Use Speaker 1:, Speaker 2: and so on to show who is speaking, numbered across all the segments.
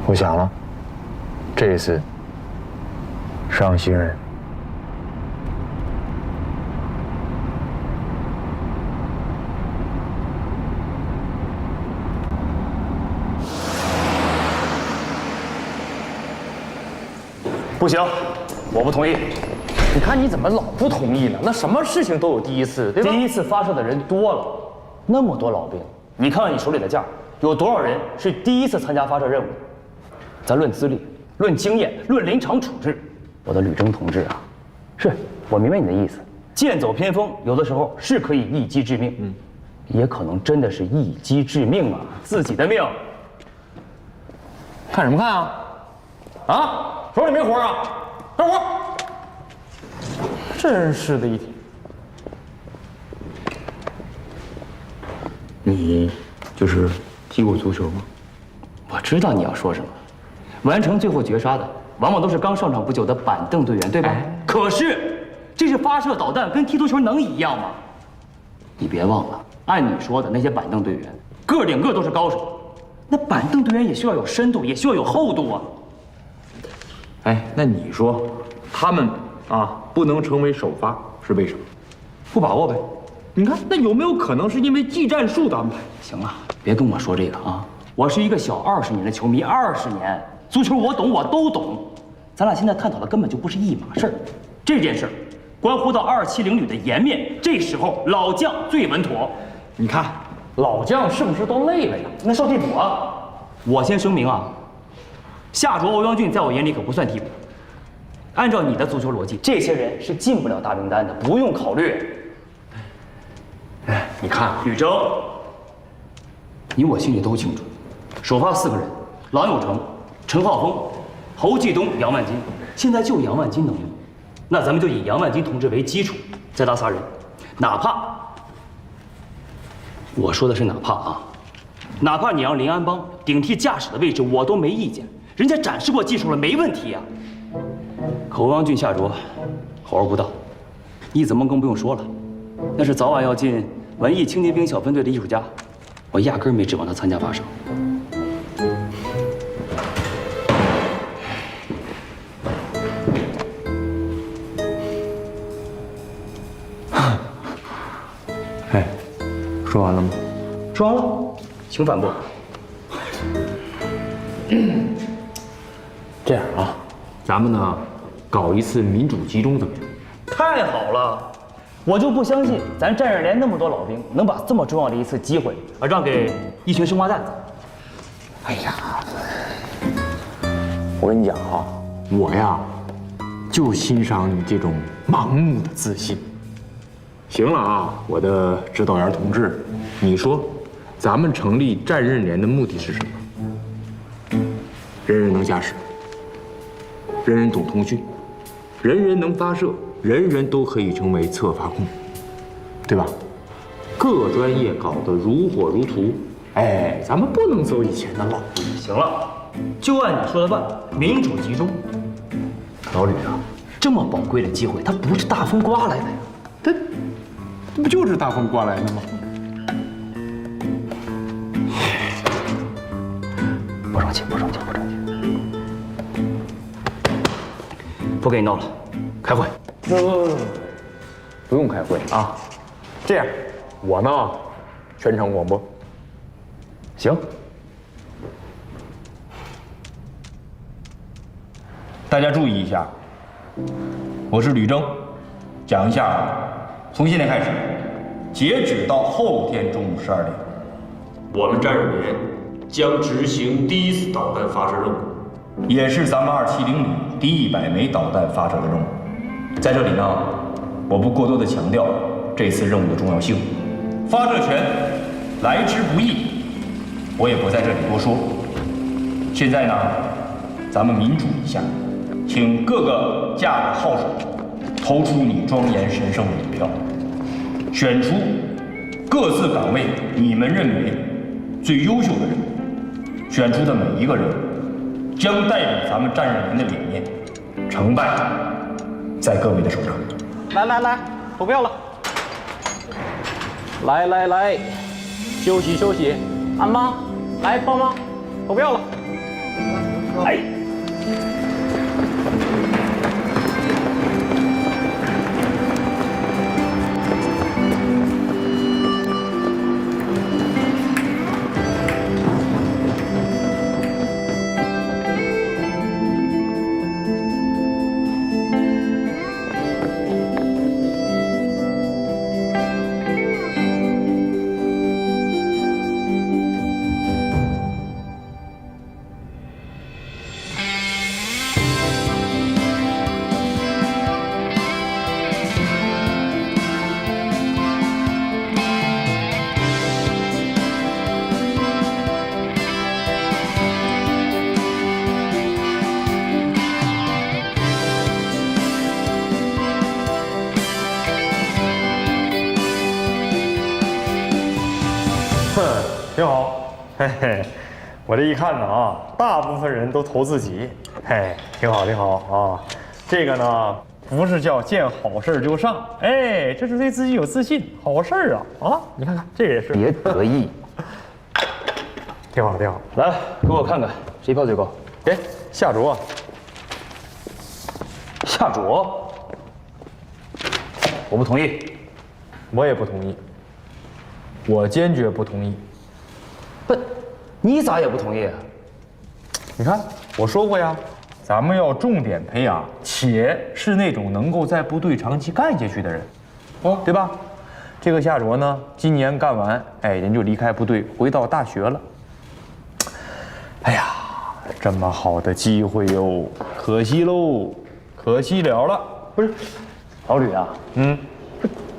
Speaker 1: 我想了，这一次伤心人。
Speaker 2: 不行，我不同意。
Speaker 3: 你看你怎么老不同意呢？那什么事情都有第一次，对吧？
Speaker 2: 第一次发射的人多了，那么多老兵，你看看你手里的架，有多少人是第一次参加发射任务？咱论资历、论经验、论临场处置，我的吕征同志啊，是我明白你的意思。剑走偏锋，有的时候是可以一击致命，也可能真的是一击致命啊！自己的命，
Speaker 3: 看什么看啊？啊，手里没活啊？干活！真是的一天。
Speaker 1: 你就是踢过足球吗？
Speaker 2: 我知道你要说什么。完成最后绝杀的，往往都是刚上场不久的板凳队员，对吧？可是，这是发射导弹，跟踢足球能一样吗？你别忘了，按你说的那些板凳队员，个顶个都是高手。那板凳队员也需要有深度，也需要有厚度啊。
Speaker 1: 哎，那你说，他们啊不能成为首发是为什么？
Speaker 2: 不把握呗。
Speaker 1: 你看，那有没有可能是因为技战术的安排？
Speaker 2: 行了，别跟我说这个啊！我是一个小20年的球迷，20年足球我懂，我都懂。咱俩现在探讨的根本就不是一码事儿。这件事儿关乎到270旅的颜面，这时候老将最稳妥。
Speaker 1: 你看，
Speaker 3: 老将是不是都累了呀？
Speaker 2: 那受替补啊！我先声明啊，夏卓、欧阳俊在我眼里可不算替补。按照你的足球逻辑，这些人是进不了大名单的，不用考虑。
Speaker 1: 哎，你看，
Speaker 2: 吕征，你我心里都清楚，首发4个人，郎有成、陈浩峰、侯继东、杨万金，现在就杨万金能用，那咱们就以杨万金同志为基础，再拉仨人，哪怕我说的是哪怕啊，哪怕你让林安邦顶替驾驶的位置，我都没意见，人家展示过技术了，没问题呀。可欧阳俊、夏卓，好玩不到，易子梦更不用说了，那是早晚要进文艺青年兵小分队的艺术家，我压根儿没指望他参加发射。
Speaker 1: 哎，说完了吗？
Speaker 2: 说完了，请反驳。
Speaker 1: 这样啊，咱们呢搞一次民主集中怎么样？
Speaker 2: 太好了，我就不相信咱战士连那么多老兵能把这么重要的一次机会让给一群生瓜蛋子。
Speaker 1: 哎呀，我跟你讲啊，我呀就欣赏你这种盲目的自信。行了啊，我的指导员同志，你说咱们成立战刃连的目的是什么？人人能驾驶，人人懂通讯，人人能发射，人人都可以成为侧发控，对吧？各专业搞得如火如荼。哎，咱们不能走以前的老路。
Speaker 2: 行了，就按你说的办，民主集中。
Speaker 1: 老吕啊，
Speaker 2: 这么宝贵的机会，它不是大风刮来的呀。
Speaker 1: 这不就是大风刮来的吗？
Speaker 2: 不生气，不生气，不生气。不跟你闹了，开会。
Speaker 1: 不用开会啊，这样，我呢全场广播。
Speaker 2: 行。
Speaker 4: 大家注意一下，我是吕征，讲一下，从现在开始，截止到后天中午12点，我们战刃连将执行第1次导弹发射任务，也是咱们270旅第100枚导弹发射的任务。在这里呢，我不过多的强调这次任务的重要性，发射权来之不易，我也不在这里多说。现在呢，咱们民主一下，请各个架着号手投出你庄严神圣的一票，选出各自岗位你们认为最优秀的人，选出的每一个人将代表咱们战刃连的理念，成败在各位的手上。
Speaker 3: 来，投票了。来，休息。安邦，来帮忙，投票了。
Speaker 2: 哎。
Speaker 3: 挺好，嘿嘿，我这一看呢啊，大部分人都投自己，嘿，挺好挺好啊。这个呢，不是叫见好事就上，哎，这是对自己有自信，好事啊！你看看这也是，
Speaker 2: 别得意，
Speaker 3: 挺好挺好。
Speaker 2: 来给我看看谁票最高。
Speaker 3: 哎，下桌，
Speaker 2: 下桌，我不同意。
Speaker 3: 我也不同意，我坚决不同意。
Speaker 2: 不，你咋也不同意啊？
Speaker 3: 你看，我说过呀，咱们要重点培养，且是那种能够在部队长期干下去的人，哦，对吧？这个夏卓呢，今年干完，哎，人就离开部队，回到大学了。哎呀，这么好的机会哟，可惜喽，可惜了了。
Speaker 2: 不是，老吕啊，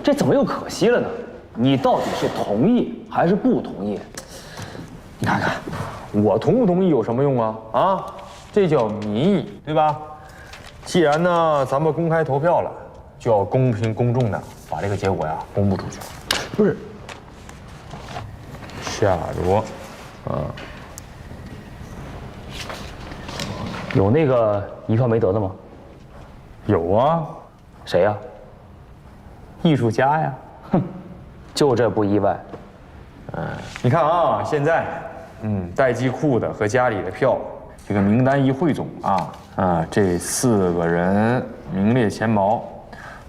Speaker 2: 这怎么又可惜了呢？你到底是同意还是不同意？
Speaker 3: 你看看，我同不同意有什么用啊？啊，这叫民意，对吧？既然呢，咱们公开投票了，就要公平公正的把这个结果呀公布出去。
Speaker 2: 不是，
Speaker 3: 夏卓，
Speaker 2: 有那个一票没得的吗？
Speaker 3: 有啊，
Speaker 2: 谁呀？
Speaker 3: 艺术家呀。
Speaker 2: 哼，就这不意外。
Speaker 3: 你看啊，现在，代机库的和家里的票，这个名单一汇总这4个人名列前茅，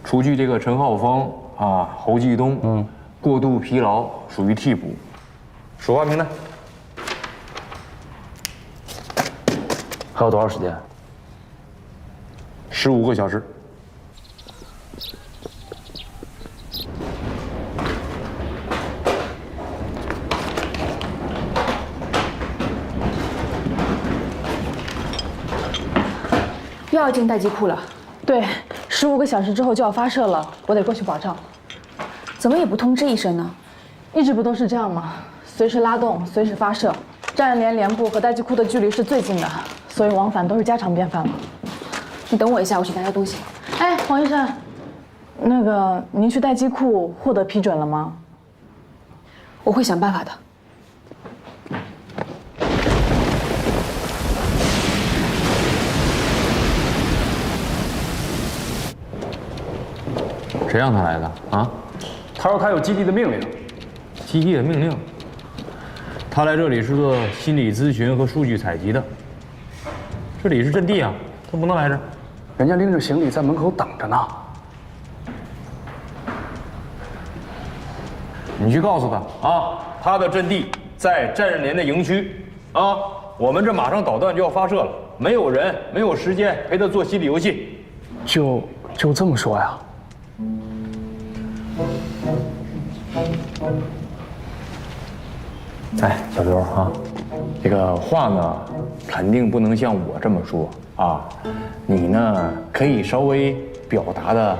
Speaker 3: 除去这个陈浩峰侯继东，过度疲劳属于替补。首发名单。
Speaker 2: 还有多少时间
Speaker 3: ？15个小时。
Speaker 5: 又要进待机库了，
Speaker 6: 对，15个小时之后就要发射了，我得过去保障。
Speaker 5: 怎么也不通知一声呢？
Speaker 6: 一直不都是这样吗？随时拉动，随时发射。战联连部和待机库的距离是最近的，所以往返都是家常便饭了。
Speaker 5: 你等我一下，我去拿下东西。
Speaker 6: 哎，黄医生，那个您去待机库获得批准了吗？
Speaker 5: 我会想办法的。
Speaker 3: 谁让他来的啊？
Speaker 2: 他说他有基地的命令。
Speaker 3: 基地的命令。他来这里是做心理咨询和数据采集的。这里是阵地啊，他不能来这儿。
Speaker 2: 人家拎着行李在门口等着呢。
Speaker 3: 你去告诉他啊，他的阵地在战联的营区啊。我们这马上导弹就要发射了，没有人，没有时间陪他做心理游戏。
Speaker 2: 就这么说呀？
Speaker 3: 哎，小刘啊，这个话呢，肯定不能像我这么说啊。你呢，可以稍微表达的，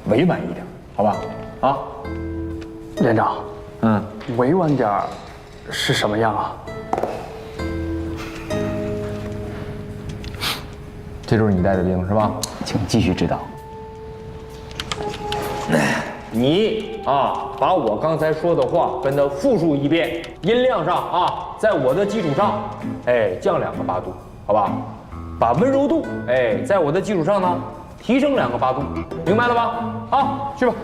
Speaker 3: 委婉一点，好吧？啊，
Speaker 2: 连长，委婉点儿是什么样啊？
Speaker 3: 这就是你带的兵是吧？
Speaker 2: 请继续指导。
Speaker 3: 你把我刚才说的话跟他复述一遍，音量上在我的基础上，降2个8度，好吧？把温柔度，在我的基础上呢，提升2个8度，明白了吧？好，去吧。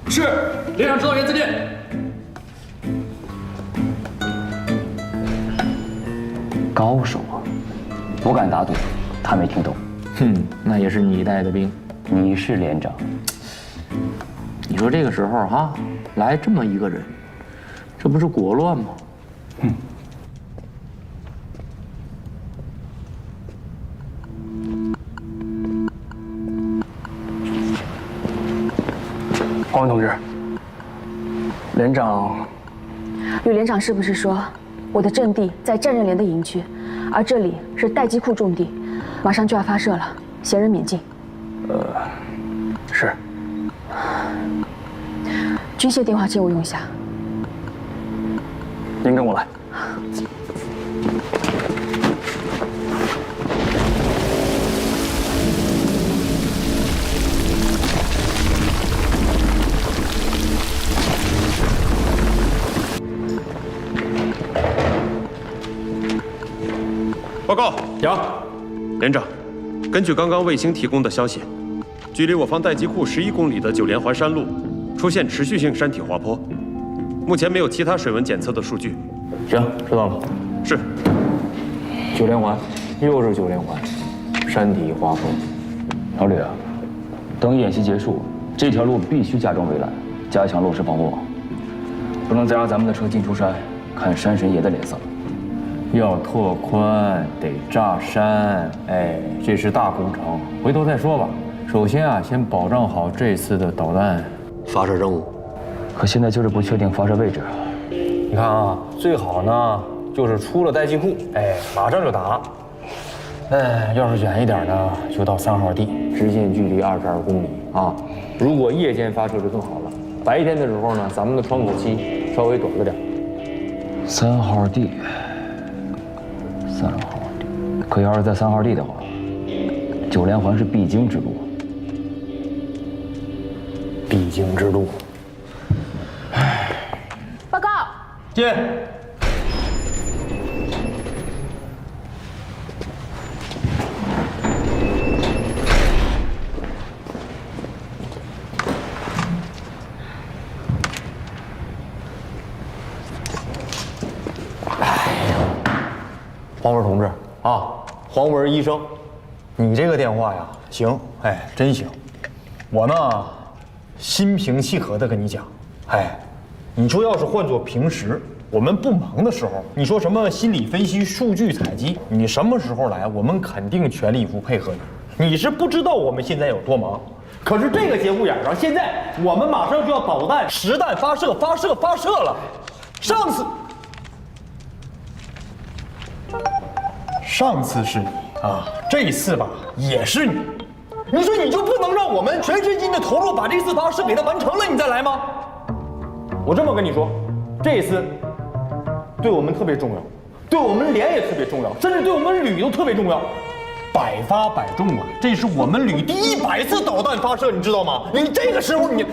Speaker 4: 是，连长指导员再见。
Speaker 2: 高手啊！我敢打赌，他没听懂。
Speaker 1: 哼，那也是你带的兵。
Speaker 2: 你是连长，
Speaker 1: 你说这个时候哈，来这么一个人，这不是国乱吗？
Speaker 2: 哼。黄文同志，连长，
Speaker 5: 吕连长是不是说我的阵地在战刃连的营区，而这里是待机库重地，马上就要发射了，闲人免进。
Speaker 2: 是。
Speaker 5: 军械电话借我用一下。
Speaker 2: 您跟我来。
Speaker 7: 报告，
Speaker 2: 杨
Speaker 7: 连长，根据刚刚卫星提供的消息，距离我方待机库11公里的9连环山路出现持续性山体滑坡，目前没有其他水文检测的数据。
Speaker 3: 行，知道了。
Speaker 7: 是。
Speaker 1: 9连环，又是9连环，山体滑坡。
Speaker 2: 老吕啊，等演习结束，这条路必须加装围栏，加强落石防护网，不能再让咱们的车进出山，看山神爷的脸色了。
Speaker 3: 要拓宽，得炸山，哎，这是大工程，回头再说吧。首先啊，先保障好这次的导弹
Speaker 7: 发射任务。
Speaker 2: 可现在就是不确定发射位置。
Speaker 3: 你看啊，最好呢就是出了待机库，哎，马上就打。要是远一点呢，就到3号地，直线距离22公里啊。如果夜间发射就更好了，白天的时候呢，咱们的窗口期稍微短了点。
Speaker 2: 3号地，3号地。可要是在3号地的话，9连环是必经之路。
Speaker 3: 必经之路。
Speaker 5: 报告。
Speaker 3: 见。黄文同志啊，黄文医生，你这个电话呀，行，哎，真行。我呢，心平气和地跟你讲，哎，你说要是换做平时我们不忙的时候，你说什么心理分析、数据采集，你什么时候来，我们肯定全力以赴配合你。你是不知道我们现在有多忙，可是这个节骨眼上，现在我们马上就要导弹实弹发射了。上次是你啊，这次吧也是你。你说你就不能让我们全身心的投入，把这次发射给它完成了，你再来吗？我这么跟你说，这次对我们特别重要，对我们连也特别重要，甚至对我们旅都特别重要，百发百中啊！这是我们旅第100次导弹发射，你知道吗？你这个时候你，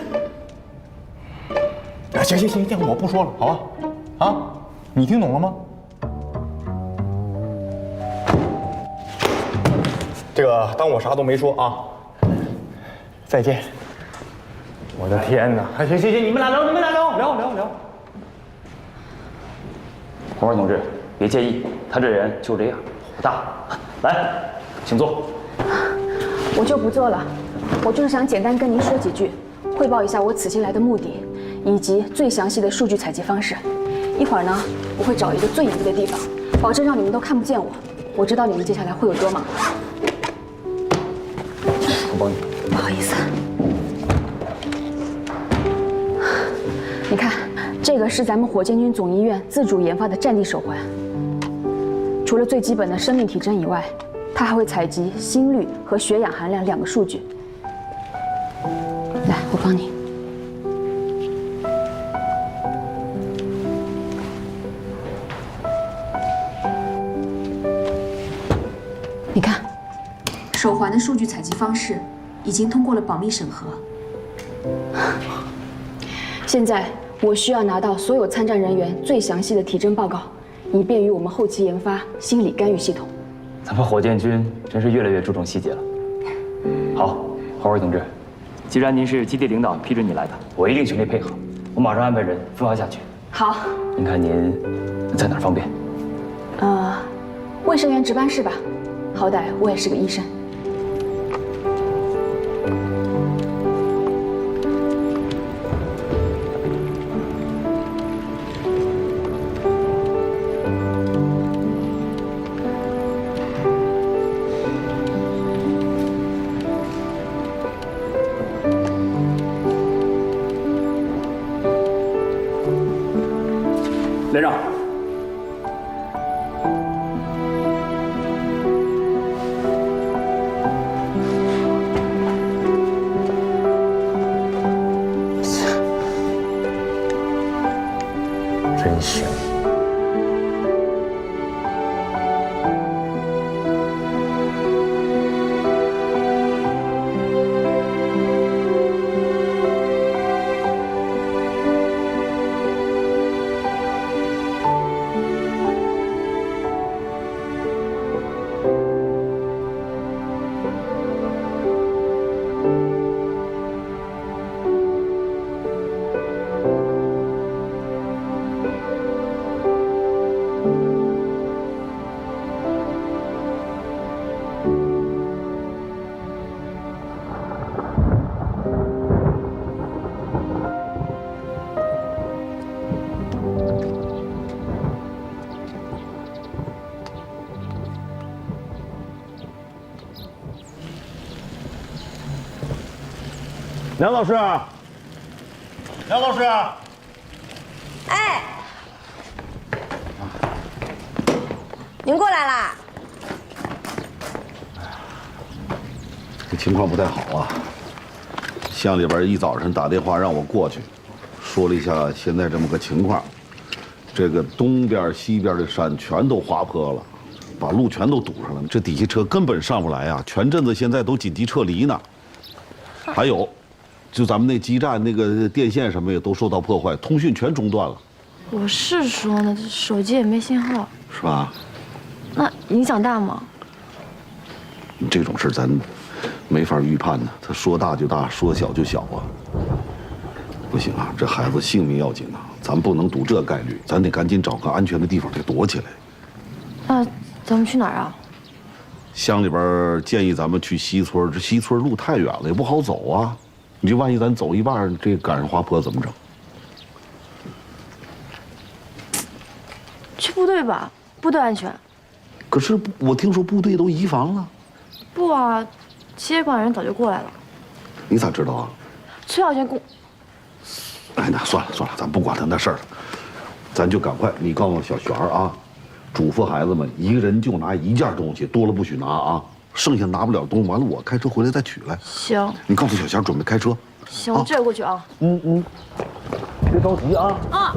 Speaker 3: 行，这我不说了，好吧？啊，你听懂了吗？这个当我啥都没说啊！再见。我的天哪！行，你们俩聊。
Speaker 2: 黄文同志，别介意，他这人就这样，火大。来，请坐。
Speaker 5: 我就不做了，我就是想简单跟您说几句，汇报一下我此行来的目的，以及最详细的数据采集方式。一会儿呢，我会找一个最隐蔽的地方，保证让你们都看不见我。我知道你们接下来会有多忙。
Speaker 2: 我帮你。
Speaker 5: 不好意思。你看，这个是咱们火箭军总医院自主研发的战地手环。除了最基本的生命体征以外，它还会采集心率和血氧含量2个数据。来，我帮你。你看，手环的数据采集方式已经通过了保密审核。现在我需要拿到所有参战人员最详细的体征报告，以便于我们后期研发心理干预系统。
Speaker 2: 咱们火箭军真是越来越注重细节了。好，黄文同志，既然您是基地领导批准你来的，我一定全力配合。我马上安排人分发下去。
Speaker 5: 好。
Speaker 2: 您看您在哪儿方便？
Speaker 5: 卫生员值班室吧，好歹我也是个医生。
Speaker 2: 连长，
Speaker 3: 真行。
Speaker 8: 梁老师，梁老师，
Speaker 9: 哎，您过来啦？
Speaker 8: 这情况不太好啊。乡里边一早上打电话让我过去，说了一下现在这么个情况。这个东边、西边的山全都滑坡了，把路全都堵上了，这底下车根本上不来啊！全镇子现在都紧急撤离呢。还有，就咱们那基站那个电线什么也都受到破坏，通讯全中断了。
Speaker 10: 我是说呢，这手机也没信号，
Speaker 8: 是吧？
Speaker 10: 那影响大吗？
Speaker 8: 这种事咱没法预判呢，他说大就大，说小就小啊。不行啊，这孩子性命要紧呐，咱不能赌这概率，咱得赶紧找个安全的地方给躲起来。
Speaker 10: 那咱们去哪儿啊？
Speaker 8: 乡里边建议咱们去西村，这西村路太远了，也不好走啊。你这万一咱走一半，这赶上滑坡怎么整？
Speaker 10: 去部队吧，部队安全。
Speaker 8: 可是我听说部队都移防了。
Speaker 10: 不啊，接管人早就过来了。
Speaker 8: 你咋知道啊？
Speaker 10: 崔小贤
Speaker 8: 哎，那算了算了，咱不管他那事儿了，咱就赶快，你告诉小璇啊，嘱咐孩子们一个人就拿一件东西，多了不许拿啊，剩下拿不了东西，完了我开车回来再取来。
Speaker 10: 行。
Speaker 8: 你告诉小贤准备开车。
Speaker 10: 行，我这就过去啊。
Speaker 8: 别着急啊。
Speaker 10: 啊。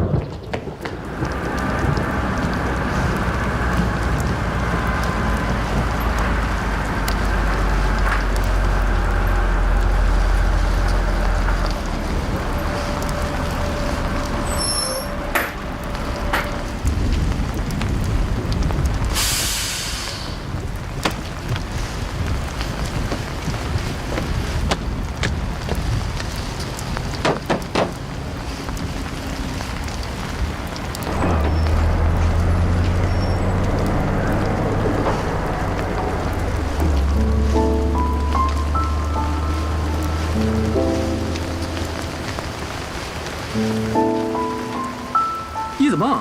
Speaker 11: 一子梦，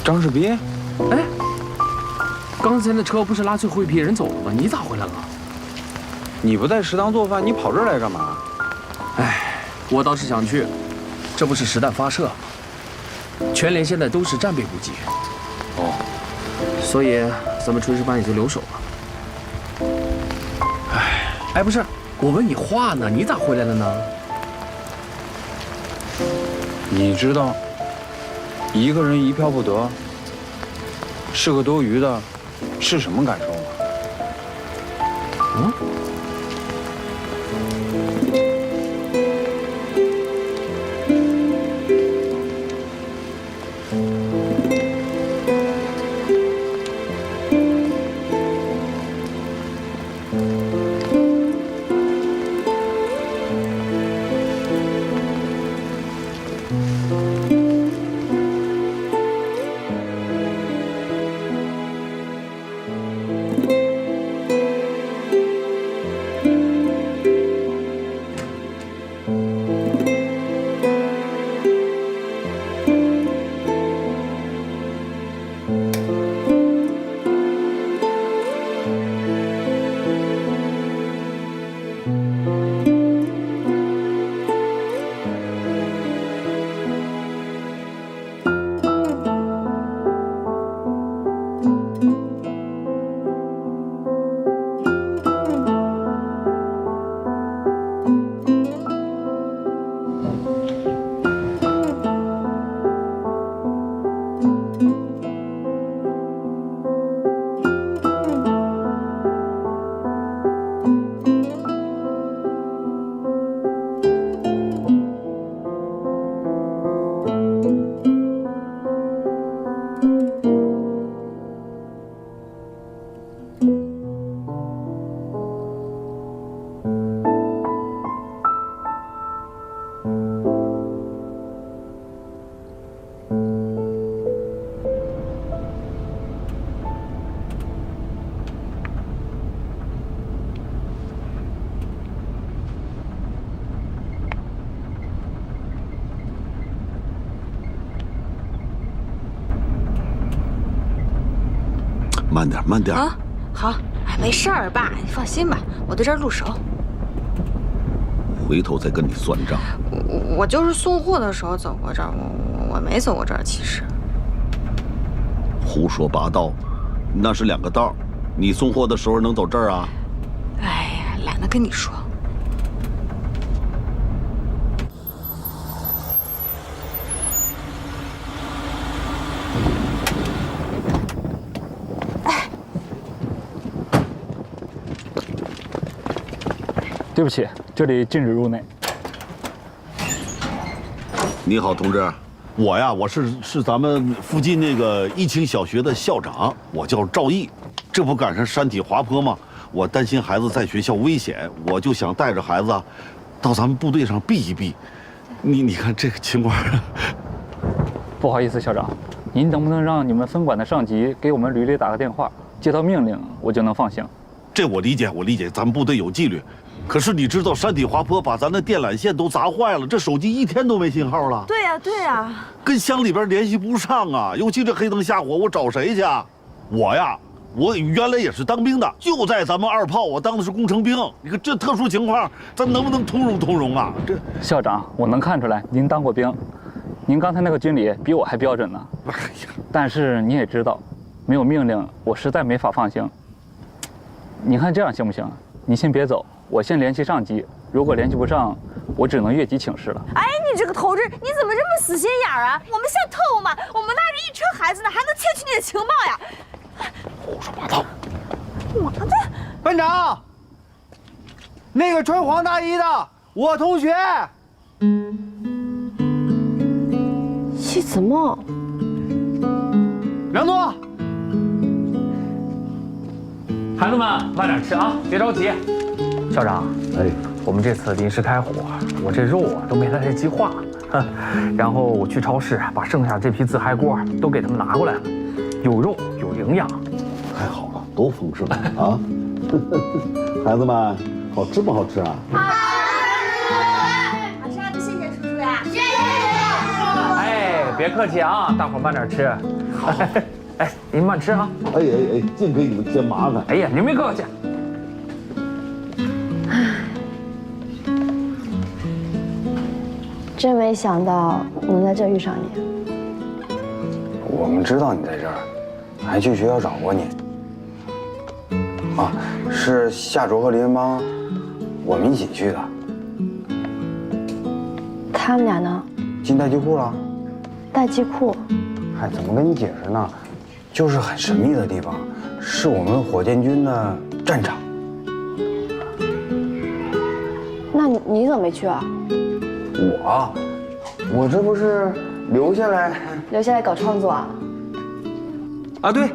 Speaker 3: 张世斌，
Speaker 11: 哎，刚才那车不是拉最后一批人走了吗？你咋回来了？
Speaker 3: 你不在食堂做饭，你跑这儿来干嘛？
Speaker 11: 哎，我倒是想去，这不是实弹发射吗？全连现在都是战备补给。哦，所以咱们炊事班也就留守了。哎，不是，我问你话呢，你咋回来了呢？
Speaker 3: 你知道，一个人一票不得，是个多余的，是什么感受吗？嗯？
Speaker 8: 慢点，慢点。
Speaker 9: 啊，好，哎，没事儿，爸，你放心吧，我对这儿入手。
Speaker 8: 回头再跟你算账。
Speaker 9: 我就是送货的时候走过这儿，我没走过这儿，其实。
Speaker 8: 胡说八道，那是2个道，你送货的时候能走这儿啊？
Speaker 9: 哎呀，懒得跟你说。
Speaker 2: 对不起，这里禁止入内。
Speaker 8: 你好，同志，我是咱们附近那个义清小学的校长，我叫赵毅。这不赶上山体滑坡吗？我担心孩子在学校危险，我就想带着孩子到咱们部队上避一避。你看这个情况。
Speaker 2: 不好意思，校长，您能不能让你们分管的上级给我们旅里打个电话，接到命令我就能放行？
Speaker 8: 这我理解，咱们部队有纪律。可是你知道山体滑坡把咱的电缆线都砸坏了，这手机1天都没信号了。
Speaker 9: 对呀，
Speaker 8: 跟乡里边联系不上啊，尤其这黑灯瞎火，我找谁去啊？我原来也是当兵的，就在咱们2炮，我当的是工程兵。你看这特殊情况，咱能不能通融啊？这
Speaker 2: 校长，我能看出来您当过兵，您刚才那个军礼比我还标准呢。
Speaker 8: 哎呀，
Speaker 2: 但是你也知道，没有命令，我实在没法放行。你看这样行不行？你先别走，我先联系上级。如果联系不上，我只能越级请示了。
Speaker 9: 哎，你这个同志，你怎么这么死心眼儿啊？我们像特务吗？我们带着1车孩子呢，还能窃取你的情报呀？
Speaker 8: 胡说八道！
Speaker 9: 我的
Speaker 12: 班长，那个穿黄大衣的，我同学。
Speaker 10: 西子墨，
Speaker 12: 梁诺，
Speaker 11: 孩子们慢点吃啊，别着急。校长，我们这次临时开火，我这肉都没来得及化，然后我去超市把剩下这批自嗨锅都给他们拿过来了，有肉有营养。
Speaker 8: 太好了，多丰盛啊！孩子们，好吃不好吃啊？
Speaker 9: 好吃，谢谢叔叔呀。谢谢。
Speaker 11: 哎，别客气啊，大伙慢点吃。哎，您慢吃啊。
Speaker 8: 哎，净给你们添麻烦。
Speaker 11: 哎呀，您别客气。
Speaker 10: 真没想到能在这遇上你。
Speaker 12: 我们知道你在这儿，还去学校找过你。啊，是夏卓和李文邦，我们一起去的。
Speaker 10: 他们俩呢？
Speaker 12: 进待机库了。
Speaker 10: 待机库？
Speaker 12: 嗨，怎么跟你解释呢？就是很神秘的地方，是我们火箭军的战场。
Speaker 10: 那你怎么没去啊？
Speaker 12: 我这不是留下来
Speaker 10: 搞创作啊？
Speaker 3: 啊，对，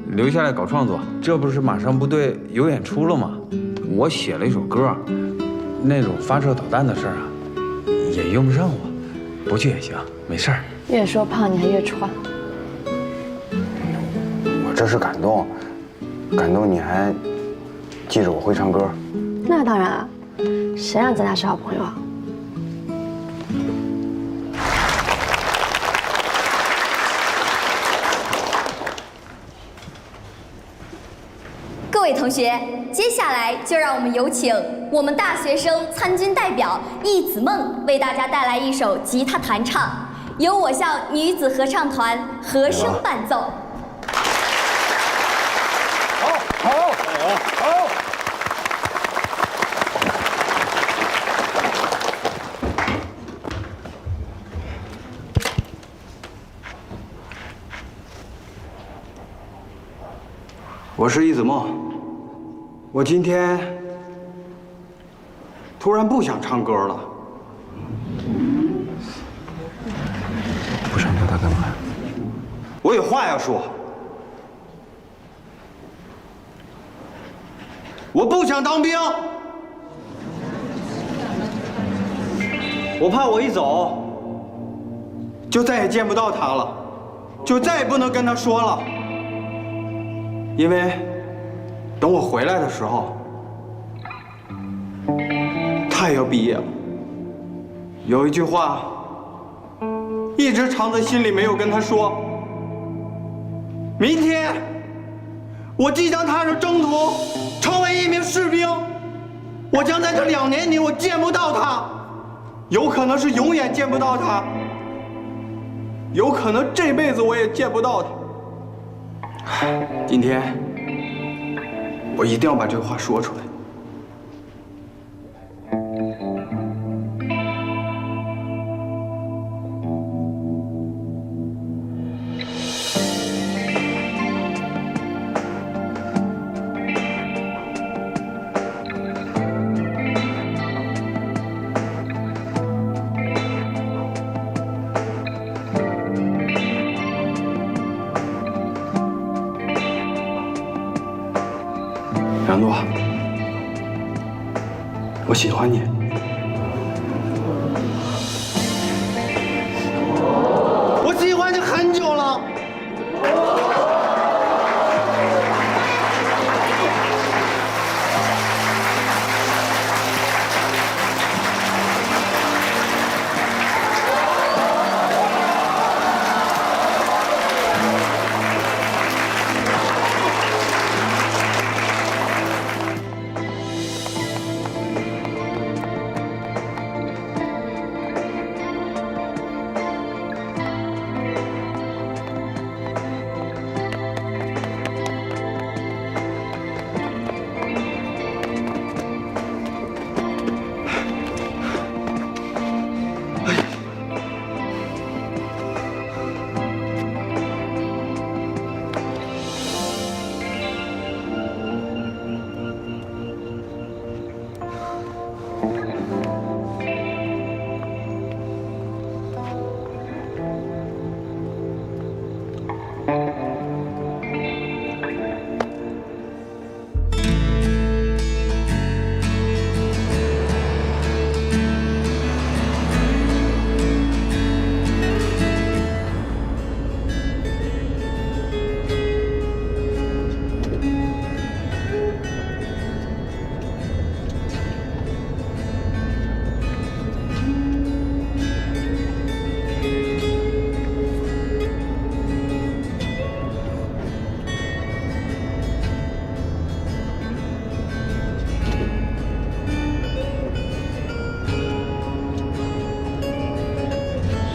Speaker 3: 留下来搞创作。这不是马上部队有演出了吗？我写了一首歌，那种发射导弹的事儿啊，也用不上我，不去也行，没事儿。
Speaker 10: 越说胖你还越喘。
Speaker 12: 我这是感动你还记着我会唱歌。
Speaker 10: 那当然啊，谁让咱俩是好朋友啊？
Speaker 13: 各位同学，接下来就让我们有请我们大学生参军代表易子梦为大家带来一首吉他弹唱，由我校女子合唱团和声伴奏。
Speaker 12: 好。我是易子墨，我今天突然不想唱歌了。
Speaker 3: 不唱歌他干嘛？
Speaker 12: 我有话要说。我不想当兵，我怕我一走，就再也见不到他了，就再也不能跟他说了。因为等我回来的时候，他也要毕业了。有一句话一直藏在心里没有跟他说，明天我即将踏上征途，成为一名士兵。我将在这2年里，我见不到他，有可能是永远见不到他，有可能这辈子我也见不到他。今天，我一定要把这个话说出来。杨诺，我喜欢你。我喜欢你很久了。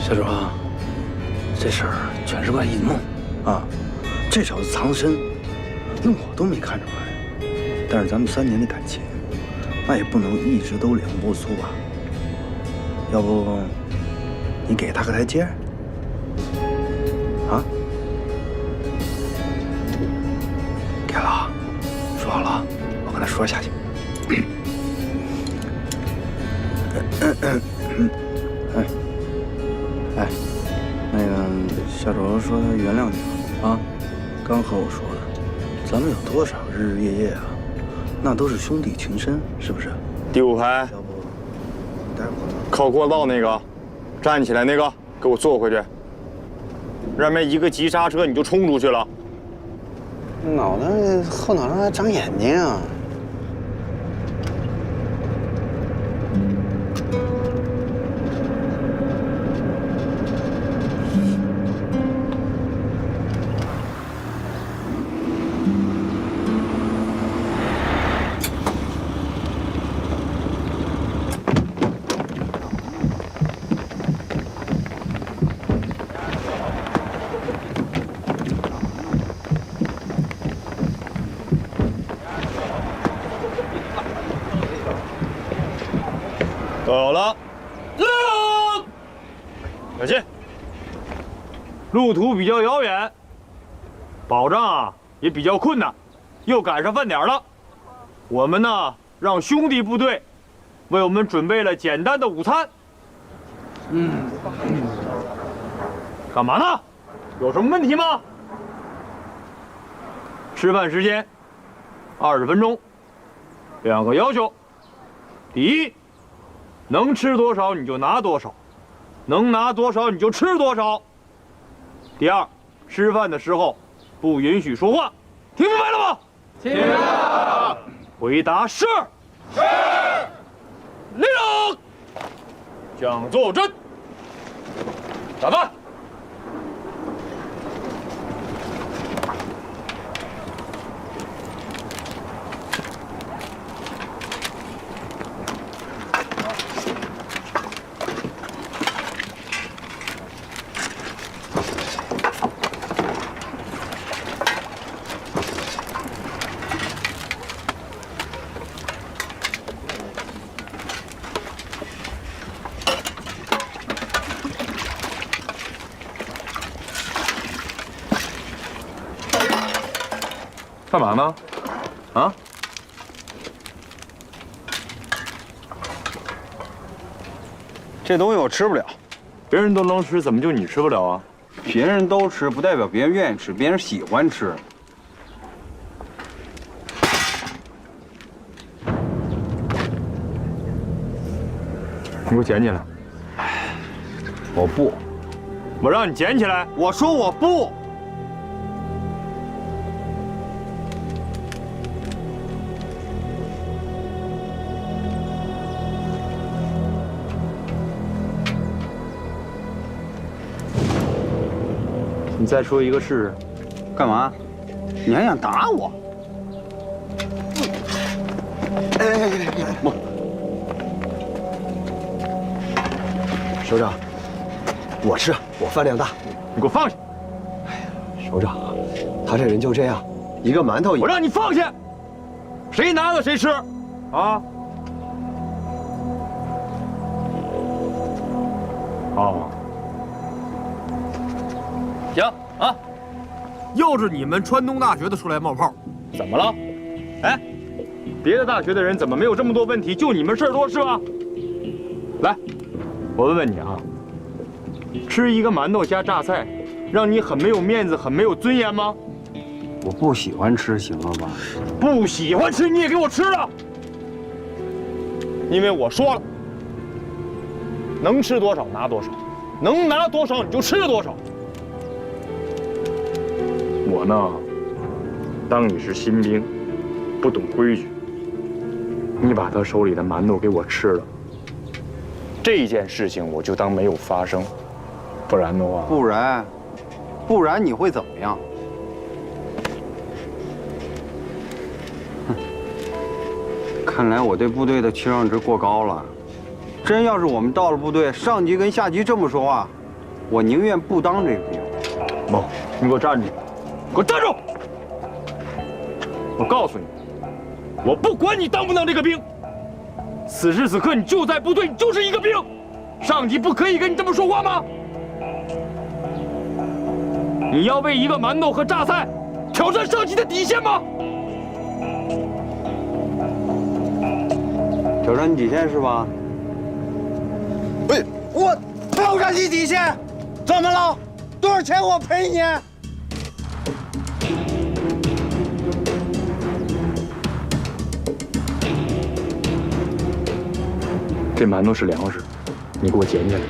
Speaker 11: 小周啊，这事儿全是怪尹梦啊！这小子藏得深，那我都没看出来。但是咱们3年的感情，那也不能一直都2不粗吧？要不你给他个台阶？啊？给了，说好了，我跟他说下去。哎，那个小周说他原谅你了啊，刚和我说的。咱们有多少日日夜夜啊？那都是兄弟情深，是不是？
Speaker 3: 第5排，
Speaker 11: 要不待会儿
Speaker 3: 靠过道那个，站起来那个，给我坐回去。让人一个急刹车你就冲出去了。
Speaker 11: 后脑勺还长眼睛啊！
Speaker 3: 走了，小心。路途比较遥远，保障啊也比较困难，又赶上饭点了。我们呢，让兄弟部队为我们准备了简单的午餐。干嘛呢？有什么问题吗？吃饭时间20分钟，2个要求。第一，能吃多少你就拿多少，能拿多少你就吃多少。第二，吃饭的时候不允许说话，听明白了吗？听明白了。回答是。是。立正。将坐正。打饭。干嘛呢？啊？
Speaker 12: 这东西我吃不了。
Speaker 3: 别人都能吃，怎么就你吃不了啊？
Speaker 12: 别人都吃，不代表别人愿意吃，别人喜欢吃。
Speaker 3: 你给我捡起来！
Speaker 12: 我不，
Speaker 3: 我让你捡起来！
Speaker 12: 我说我不。
Speaker 3: 你再说一个试试。
Speaker 12: 干嘛？你还想打我？
Speaker 14: 首长，我吃，我饭量大。
Speaker 3: 你给我放下！
Speaker 14: 首长，他这人就这样，一个馒头
Speaker 3: 我让你放下，谁拿的谁吃，啊？哦。
Speaker 11: 行啊，
Speaker 3: 又是你们川东大学的出来冒泡，怎么了？哎，别的大学的人怎么没有这么多问题？就你们事儿多是吧？来，我问问你啊，吃一个馒头加榨菜，让你很没有面子、很没有尊严吗？
Speaker 12: 我不喜欢吃，行了吧？
Speaker 3: 不喜欢吃你也给我吃了，因为我说了，能吃多少拿多少，能拿多少你就吃多少。我呢，当你是新兵，不懂规矩，你把他手里的馒头给我吃了，这件事情我就当没有发生，不然的话，
Speaker 12: 不然你会怎么样？看来我对部队的期望值过高了。真要是我们到了部队，上级跟下级这么说话，我宁愿不当这个兵。
Speaker 3: 孟，你给我站住！给我站住！我告诉你，我不管你当不当这个兵，此时此刻你就在部队，你就是一个兵，上级不可以跟你这么说话吗？你要为一个馒头和榨菜挑战上级的底线吗？
Speaker 12: 挑战你底线是吧？喂，我挑战你底线，怎么了？多少钱我赔你？
Speaker 3: 这馒头是粮食，你给我捡起来。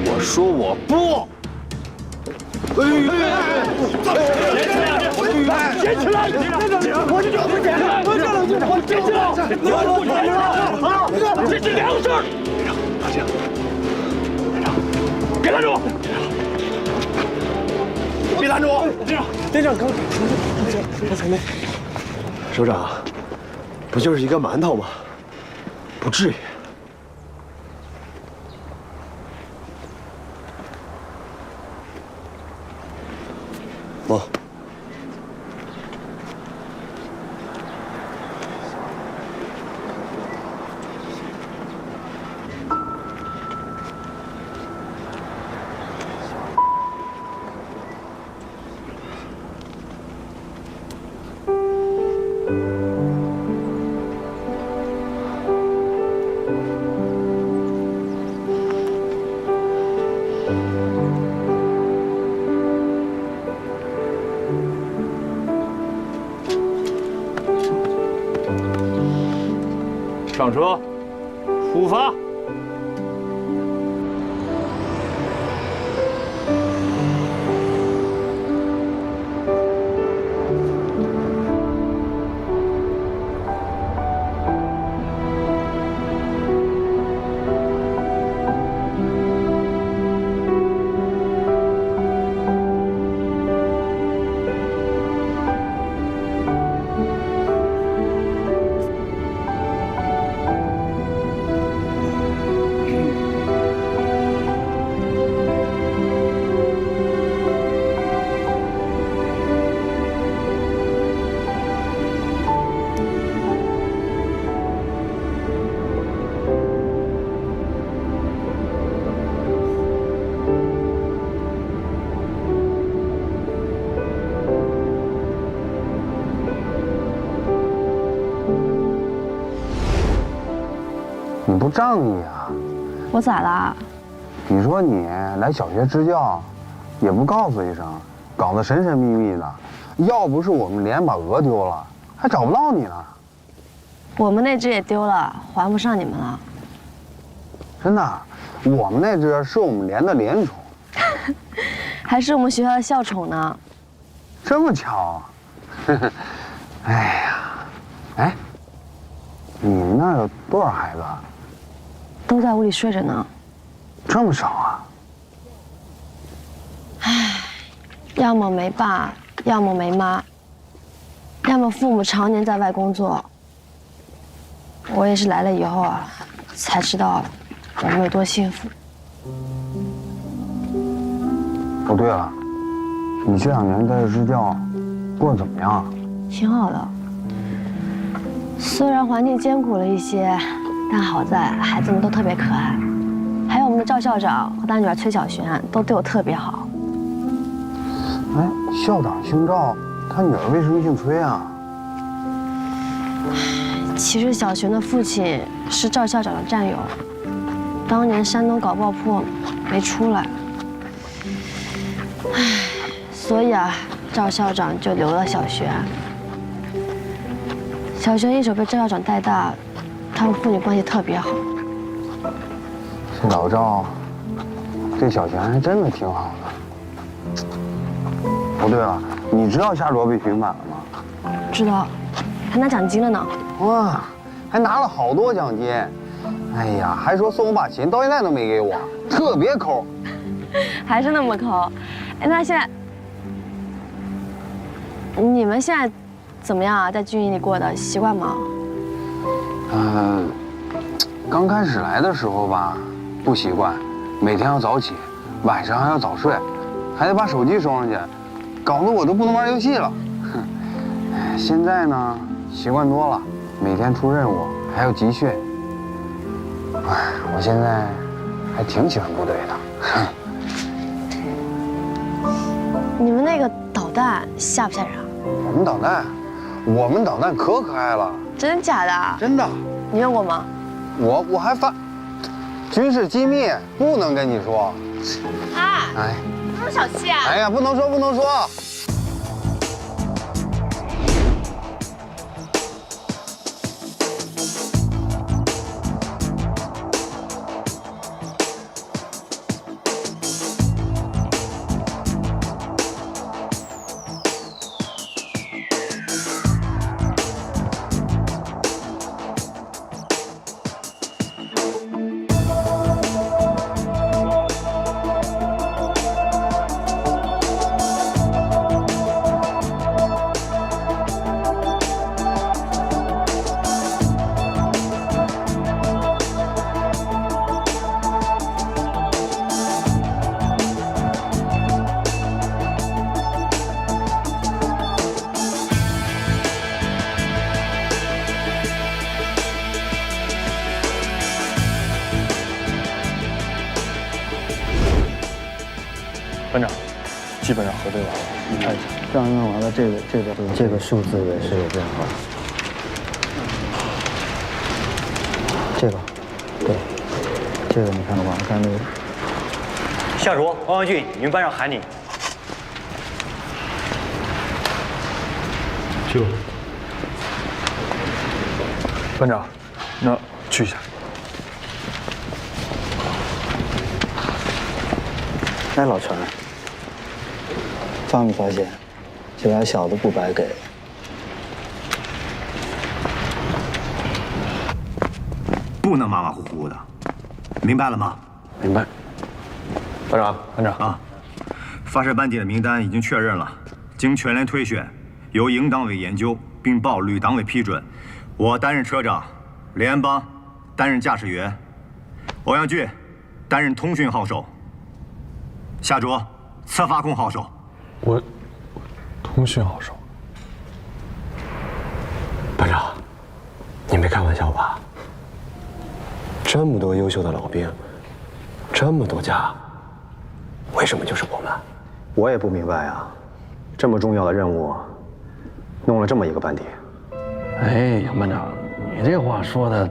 Speaker 12: 我说我不。捡起来！我就不捡，我捡起来！这是粮食！大姐，别拦住我！别拦住我！
Speaker 14: 连长刚才那首长，不就是一个馒头吗？不至于。孟，
Speaker 3: 上车，出发。
Speaker 15: 你不仗义啊？
Speaker 10: 我咋啦？
Speaker 15: 你说你来小学支教，也不告诉一声，搞得神神秘秘的。要不是我们连把鹅丢了，还找不到你呢。
Speaker 10: 我们那只也丢了，还不上你们了。
Speaker 15: 真的，我们那只是我们连的连宠，
Speaker 10: 还是我们学校的校宠呢。
Speaker 15: 这么巧？哎呀，哎，你们那儿有多少孩子？
Speaker 10: 都在屋里睡着呢。
Speaker 15: 这么少啊？
Speaker 10: 唉，要么没爸，要么没妈，要么父母常年在外工作。我也是来了以后啊，才知道我们有多幸福。
Speaker 15: 哦，对了，你这2年在这支教，过得怎么样？
Speaker 10: 挺好的，虽然环境艰苦了一些，但好在孩子们都特别可爱。还有我们的赵校长和他女儿崔小璇都对我特别好。
Speaker 15: 哎，校长姓赵，他女儿为什么姓崔啊？
Speaker 10: 其实小璇的父亲是赵校长的战友，当年山东搞爆破没出来，唉，所以啊，赵校长就留了小璇。小璇一手被赵校长带大，他们父女关系特别好。
Speaker 15: 这老赵对小璇还真的挺好的。哦，对了，你知道夏卓被平反了吗？
Speaker 10: 知道，还拿奖金了呢。
Speaker 15: 哇，还拿了好多奖金。哎呀，还说送我把琴，到现在都没给我，特别抠。
Speaker 10: 还是那么抠。哎，那现在你们现在怎么样啊？在军营里过得习惯吗？
Speaker 15: 刚开始来的时候吧，不习惯，每天要早起，晚上还要早睡，还得把手机收上去，搞得我都不能玩游戏了。哎，现在呢，习惯多了，每天出任务还要集训。哎，我现在还挺喜欢部队的。
Speaker 10: 你们那个导弹吓不吓人啊？
Speaker 15: 我们导弹可爱了。
Speaker 10: 真假的？
Speaker 15: 真的。
Speaker 10: 你用过吗？
Speaker 15: 我还军事机密，不能跟你说。
Speaker 10: 哎，这么小气啊！
Speaker 15: 哎呀，不能说，不能说。
Speaker 2: 班长，基本上核对完了，你看一下。
Speaker 15: 这样弄完了，这个数字也是有变化。这个，对，这个你看到吗？看那个。
Speaker 2: 夏卓、汪文俊，你们班长喊你。
Speaker 14: 去吧。班长，那去一下。
Speaker 15: 哎，老陈，发没发现，这俩小子不白给。
Speaker 4: 不能马马虎虎的，明白了吗？
Speaker 14: 明白。班长
Speaker 4: 啊，发射班底的名单已经确认了，经全连推选，由营党委研究，并报旅党委批准。我担任车长，连邦担任驾驶员，欧阳俊担任通讯号手。夏卓，策发控号手。
Speaker 14: 我通讯号手。班长，你没开玩笑吧？这么多优秀的老兵，这么多家，为什么就是我们？
Speaker 16: 我也不明白啊，这么重要的任务，弄了这么一个班底。
Speaker 14: 哎，杨班长，你这话说的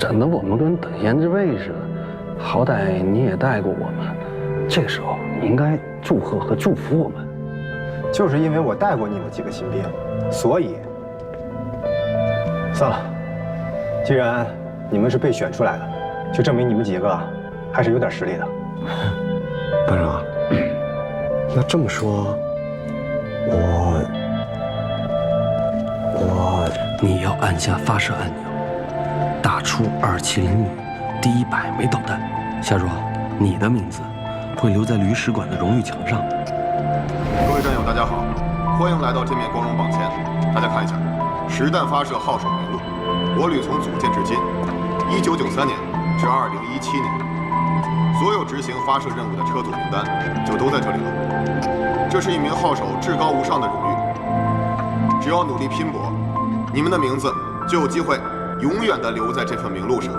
Speaker 16: 整得我们跟等闲之辈似的。好歹你也带过我们，这个时候你应该祝贺和祝福我们。
Speaker 17: 就是因为我带过你们几个新兵，所以算了。既然你们是被选出来的，就证明你们几个还是有点实力的。
Speaker 14: 班长，那这么说，你要按下发射按钮，打出270米第100枚导弹。夏卓，你的名字会留在旅使馆的荣誉墙上。
Speaker 18: 各位战友，大家好，欢迎来到这面光荣榜签。大家看一下，实弹发射号手名录，我旅从组建至今，1993年至2017年，所有执行发射任务的车组名单就都在这里了。这是一名号手至高无上的荣誉，只要努力拼搏，你们的名字就有机会永远地留在这份名录上。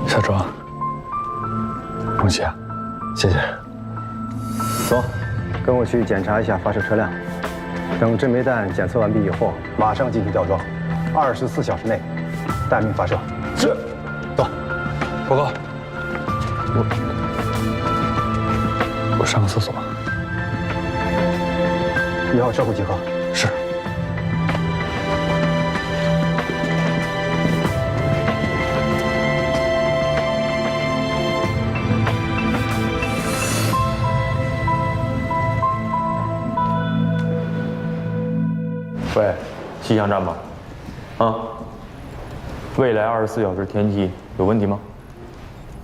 Speaker 16: 小卓，恭喜啊！谢谢。走，跟我去检查一下发射车辆。等这枚弹检测完毕以后，马上进行吊装，24小时内待命发射。是。走，报告。我上个厕所。1号车库集合。是。
Speaker 3: 喂，气象站吧？啊，未来24小时天气有问题吗？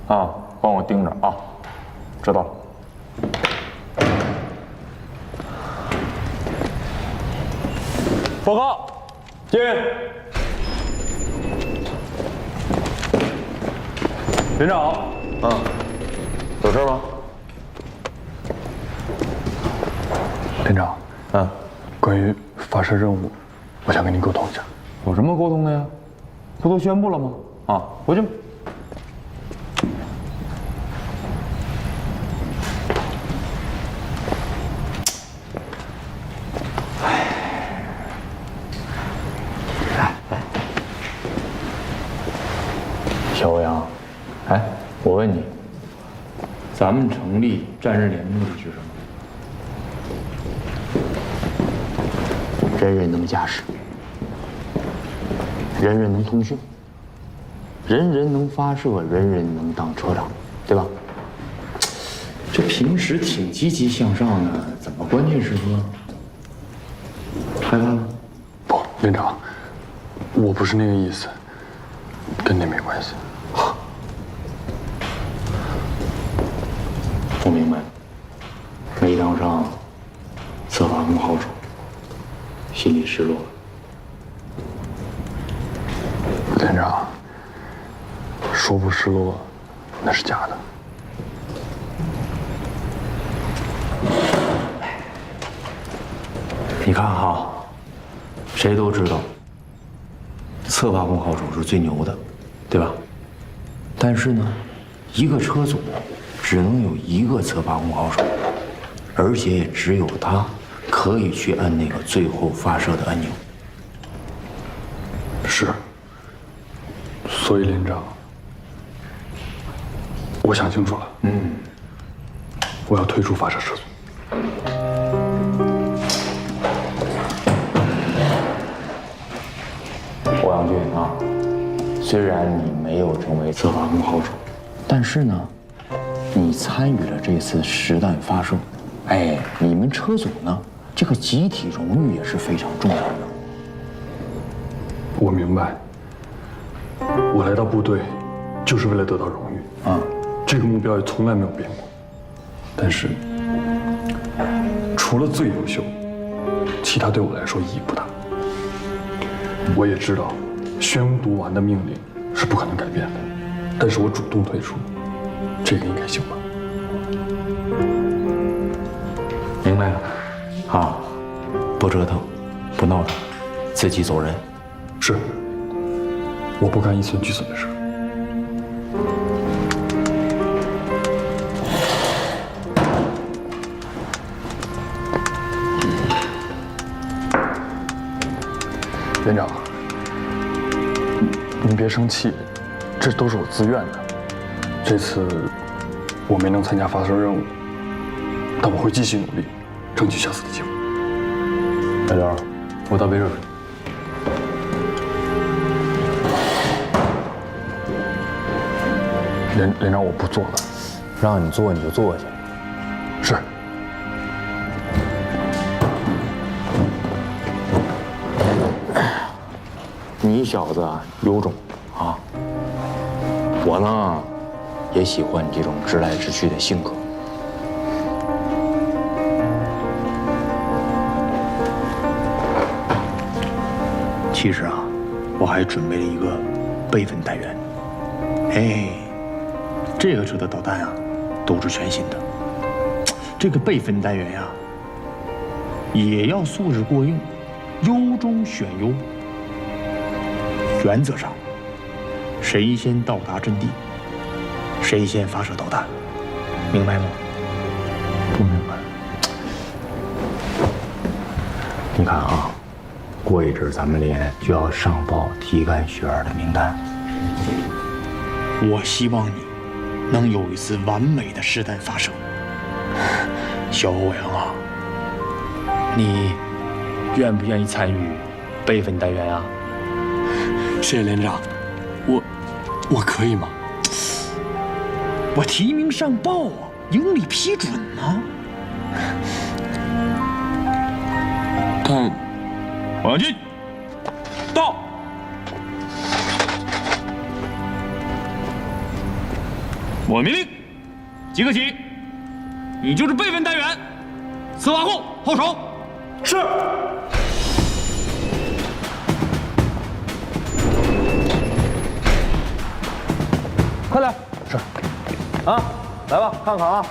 Speaker 3: 啊，帮我盯着啊，知道了。报告，进。连长。啊，有事吗？
Speaker 16: 连长。
Speaker 3: 啊。
Speaker 16: 关于发射任务，我想跟您沟通一下。
Speaker 3: 有什么沟通的呀？不都宣布了吗？啊，回去。小欧阳，哎，我问你，咱们成立战日联目的是什么？
Speaker 2: 人人能驾驶，人人能通讯，人人能发射，人人能当车长，对吧？这平时挺积极向上的，怎么关键时刻害怕了？
Speaker 16: 不，连长，我不是那个意思，跟你没关系。
Speaker 2: 我明白，没当上策发工号手。心里失落。
Speaker 16: 连长，说不失落，那是假的。
Speaker 2: 你看哈，谁都知道，策发工号手是最牛的，对吧？但是呢，一个车组只能有一个策发工号手，而且也只有他可以去按那个最后发射的按钮。
Speaker 16: 是。所以连长，我想清楚了。我要退出发射车组。
Speaker 2: 欧阳军啊，虽然你没有成为策发工号手，但是呢，你参与了这次实弹发射，哎，你们车组呢，这个集体荣誉也是非常重要的。
Speaker 16: 我明白，我来到部队就是为了得到荣誉啊，这个目标也从来没有变过。但是，除了最优秀，其他对我来说意义不大。我也知道，宣读完的命令是不可能改变的，但是我主动退出，这个应该行吧？
Speaker 2: 明白了，啊，不折腾，不闹腾，自己走人。
Speaker 16: 是，我不干一寸惧损的事。
Speaker 19: 连长，您别生气，这都是我自愿的。这次我没能参加发射任务，但我会继续努力，争取下次的机会。
Speaker 3: 小刘，我倒杯热水。
Speaker 19: 连长，我不做了。
Speaker 3: 让你做你就做去。
Speaker 19: 是。
Speaker 3: 你小子啊有种啊！我呢也喜欢你这种直来直去的性格。
Speaker 1: 其实啊，我还准备了一个备份单元。哎，这个车的导弹啊都是全新的。这个备份单元呀，也要素质过硬，优中选优。原则上，谁先到达阵地，谁先发射导弹，明白吗？
Speaker 19: 不明白。
Speaker 1: 你看啊，过一阵咱们连就要上报题干学员的名单。我希望你能有一次完美的实弹发射。小欧阳啊，你愿不愿意参与备份单元啊？
Speaker 14: 谢谢连长，我可以吗？
Speaker 1: 我提名上报啊，营里批准呢。
Speaker 14: 但
Speaker 4: 王阳军，到。我命令，即刻起，你就是备份单元，司法库后手。是。
Speaker 3: 快点！是。啊，来吧，看看啊，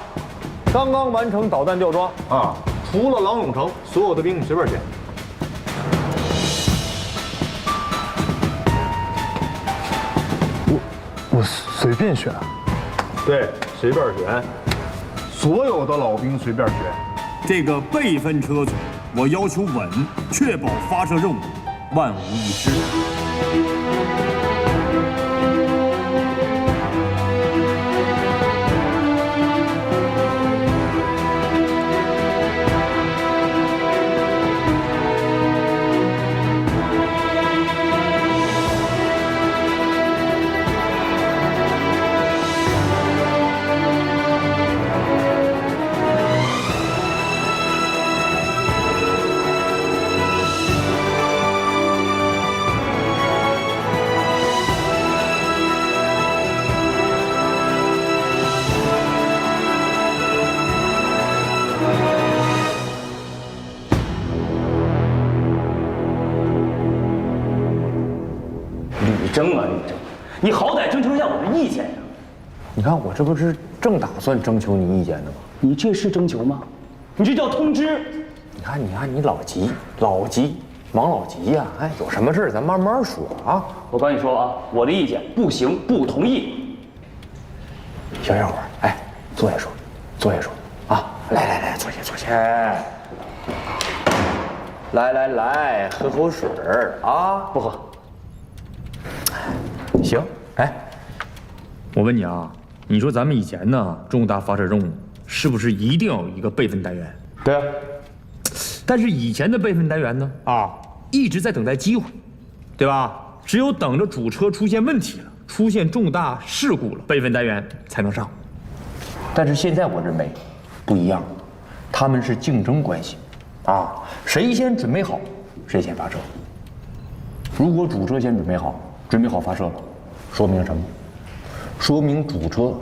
Speaker 3: 刚刚完成导弹吊装啊，除了郎永成，所有的兵你随便选。
Speaker 19: 我随便选。
Speaker 3: 对，随便选。
Speaker 4: 所有的老兵随便选。这个备份车组，我要求稳，确保发射任务万无一失。
Speaker 2: 吕征啊，吕征，你好歹征求一下我的意见呀！
Speaker 3: 你看我这不是正打算征求你意见呢吗？
Speaker 2: 你这是征求吗？你这叫通知。
Speaker 3: 你看，你老急，忙老急呀！哎，有什么事咱慢慢说啊。
Speaker 2: 我跟你说啊，我的意见不行，不同意。
Speaker 3: 小会儿，哎，坐下说啊！来，坐下。来，喝口水啊！
Speaker 2: 不喝。
Speaker 3: 行，哎，
Speaker 1: 我问你啊，你说咱们以前呢，重大发射任务是不是一定要有一个备份单元？
Speaker 3: 对啊。
Speaker 1: 但是以前的备份单元呢，一直在等待机会，对吧？只有等着主车出现问题了，出现重大事故了，备份单元才能上。
Speaker 3: 但是现在我认为不一样，他们是竞争关系，谁先准备好，谁先发射。如果主车先准备好发射了，说明什么？说明主车，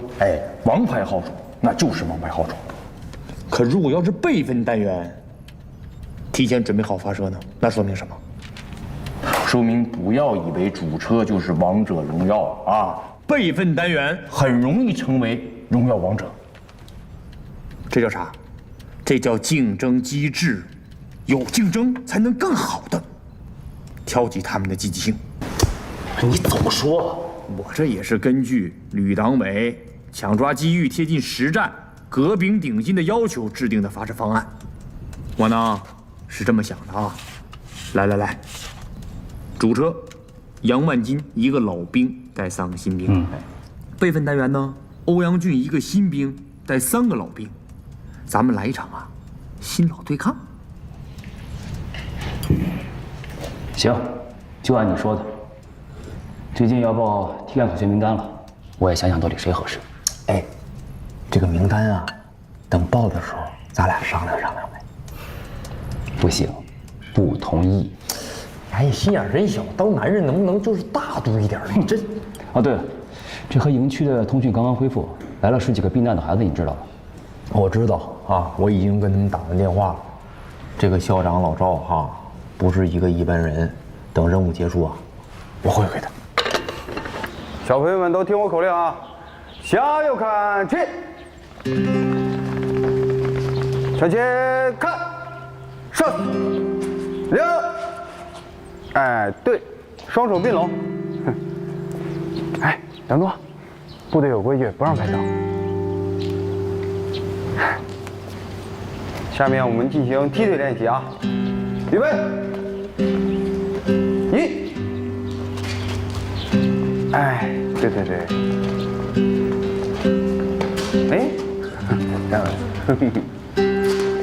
Speaker 3: 王牌号手，那就是王牌号手。
Speaker 1: 可如果要是备份单元提前准备好发射呢？那说明什么？
Speaker 3: 说明不要以为主车就是王者荣耀啊！
Speaker 1: 备份单元
Speaker 3: 很容易成为荣耀王者。
Speaker 1: 这叫啥？这叫竞争机制，有竞争才能更好的挑起他们的积极性。
Speaker 2: 你总说，
Speaker 1: 我这也是根据旅党委抢抓机遇、贴近实战、革兵顶新的要求制定的发射方案。我呢是这么想的啊，来，
Speaker 3: 主车杨万金一个老兵带3个新兵，备份单元呢，欧阳俊一个新兵带3个老兵，咱们来一场啊，新老对抗。
Speaker 2: 行，就按你说的。最近要报体干可选名单了，我也想想到底谁合适。
Speaker 14: 哎，这个名单啊，等报的时候咱俩商量商量呗。
Speaker 2: 不行，不同意。
Speaker 14: 哎呀，心眼真小，当男人能不能就是大度一点呢？你这……
Speaker 2: 哦，对了，这和营区的通讯刚刚恢复，来了10几个避难的孩子，你知道吗？
Speaker 14: 我知道啊，我已经跟他们打完电话了。这个校长老赵哈，不是一个一般人。等任务结束啊，我会给他。
Speaker 15: 小朋友们都听我口令啊！向右看齐，向前看，上6，哎，对，双手并拢。哎，等等，部队有规矩，不让拍照。下面我们进行踢腿练习啊！预备，1，哎，对对对，哎，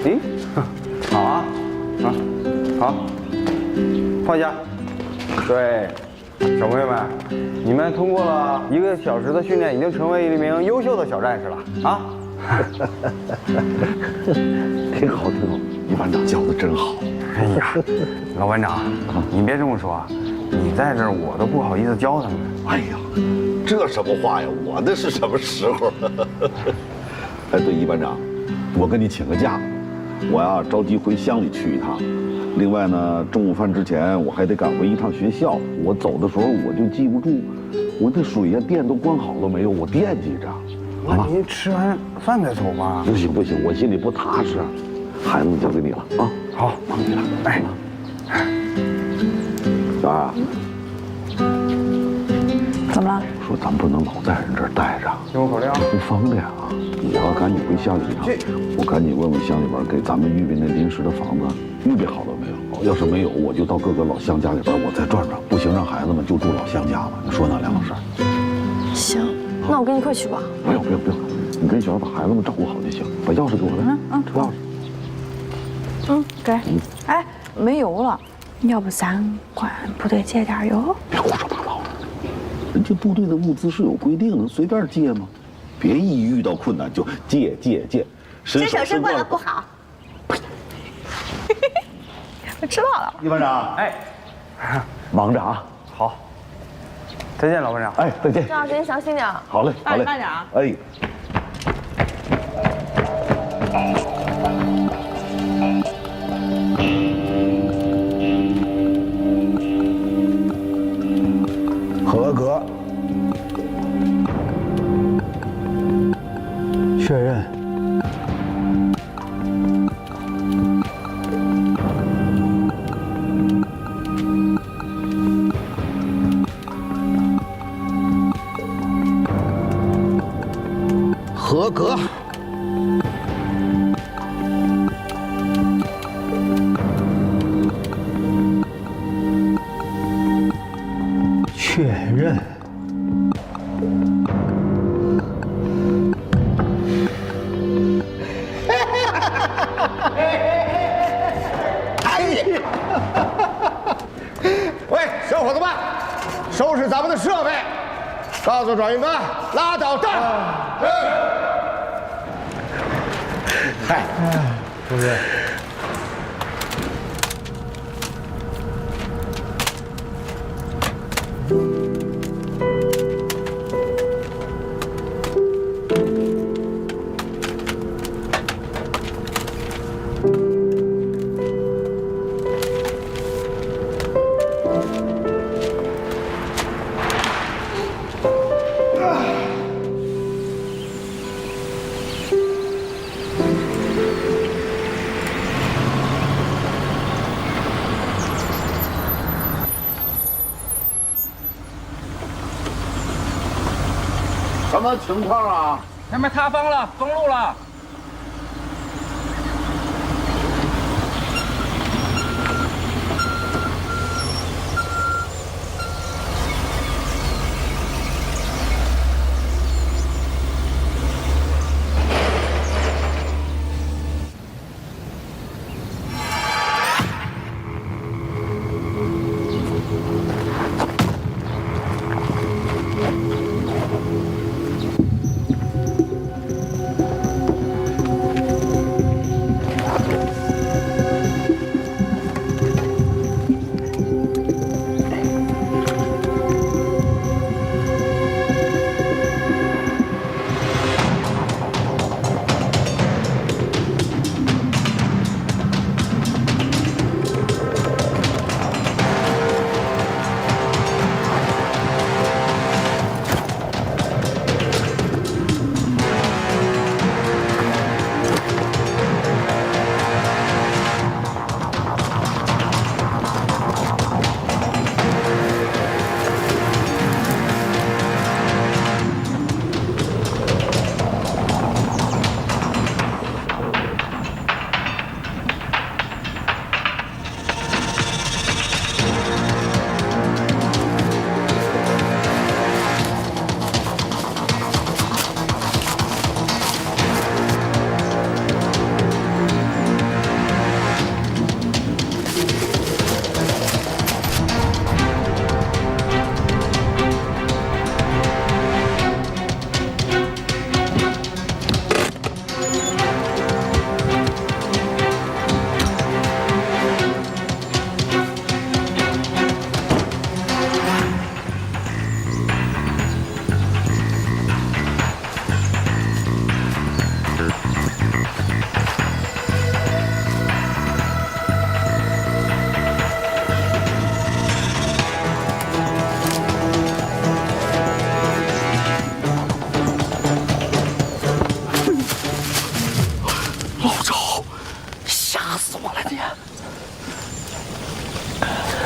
Speaker 15: 咦，好啊，好，放下。对，小朋友们，你们通过了1个小时的训练，已经成为一名优秀的小战士了啊！
Speaker 8: 挺好，一班长教的真好。
Speaker 15: 哎呀，老班长，你别这么说，你在这儿我都不好意思教他们。
Speaker 8: 哎呀，这什么话呀？我那是什么时候？哎，对，一班长，我跟你请个假，我呀着急回乡里去一趟。另外呢，中午饭之前我还得赶回一趟学校。我走的时候我就记不住，我这水呀电都关好了没有？我惦记着。
Speaker 15: 那您吃完饭再走吧。
Speaker 8: 不行不行，我心里不踏实。孩子们交给你了啊！
Speaker 15: 好，
Speaker 8: 忙你了。哎，小二，
Speaker 6: 怎么了？
Speaker 8: 说咱不能老在人这儿待着，
Speaker 15: 听我口令，
Speaker 8: 不方便啊！你要赶紧回乡里一趟，我赶紧问问乡里边给咱们预备那临时的房子预备好了没有？要是没有，我就到各个老乡家里边我再转转。不行，让孩子们就住老乡家了。你说呢，梁老师？
Speaker 10: 行，那我跟你一块去吧。
Speaker 8: 不用，你跟小孩把孩子们照顾好就行。把钥匙给我来，车钥匙。
Speaker 6: 给。哎，没油了，要不咱管部队借点油？
Speaker 8: 别胡说八道了，人家部队的物资是有规定的，随便借吗？别一遇到困难就借，
Speaker 9: 伸手伸过来不好。我知道了。
Speaker 8: 一班长，
Speaker 15: 哎，
Speaker 8: 忙着啊。
Speaker 15: 好，再见，老班长。
Speaker 8: 哎，再见。
Speaker 10: 张老师，你小心点。
Speaker 8: 好嘞，
Speaker 6: 慢点啊。
Speaker 8: 哎。
Speaker 15: 合格。确认。
Speaker 8: 合格。
Speaker 15: 确认。
Speaker 12: 喂，小伙子们，收拾咱们的设备，告诉转运官拉倒站。嗨，同志。
Speaker 8: 什么情况啊？
Speaker 3: 前面塌方了，封路了。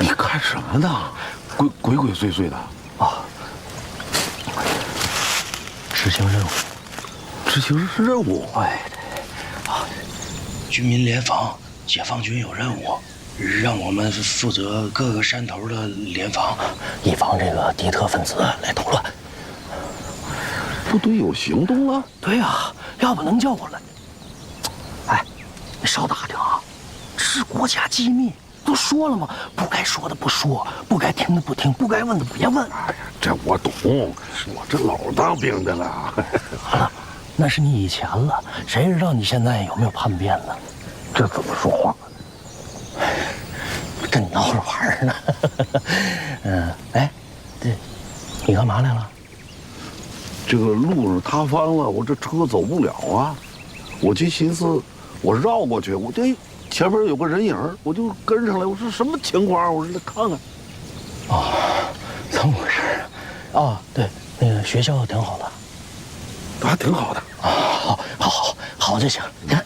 Speaker 8: 你干什么呢？鬼鬼祟祟的。
Speaker 16: 啊，执行任务。
Speaker 8: 执行任务？
Speaker 16: 哎，啊，军民联防，解放军有任务，让我们负责各个山头的联防，以防这个敌特分子来捣乱。
Speaker 8: 部队有行动了？
Speaker 16: 对呀，要不能叫我来。哎，你少打听啊，这是国家机密。都说了吗？不该说的不说，不该听的不听，不该问的别问。
Speaker 8: 哎呀，这我懂，我这老当兵的了。
Speaker 16: 好了，那是你以前了，谁知道你现在有没有叛变呢？
Speaker 8: 这怎么说话？
Speaker 16: 跟你闹着玩呢。哎，对，你干嘛来了？
Speaker 8: 这个路上塌方了，我这车走不了啊。我就寻思，我绕过去，我这。前面有个人影，我就跟上来。我说什么情况？我说来看看。
Speaker 16: 哦，怎么回事啊？哦，对，那个学校挺好的，
Speaker 8: 还挺好的。
Speaker 16: 啊，好就行。你看，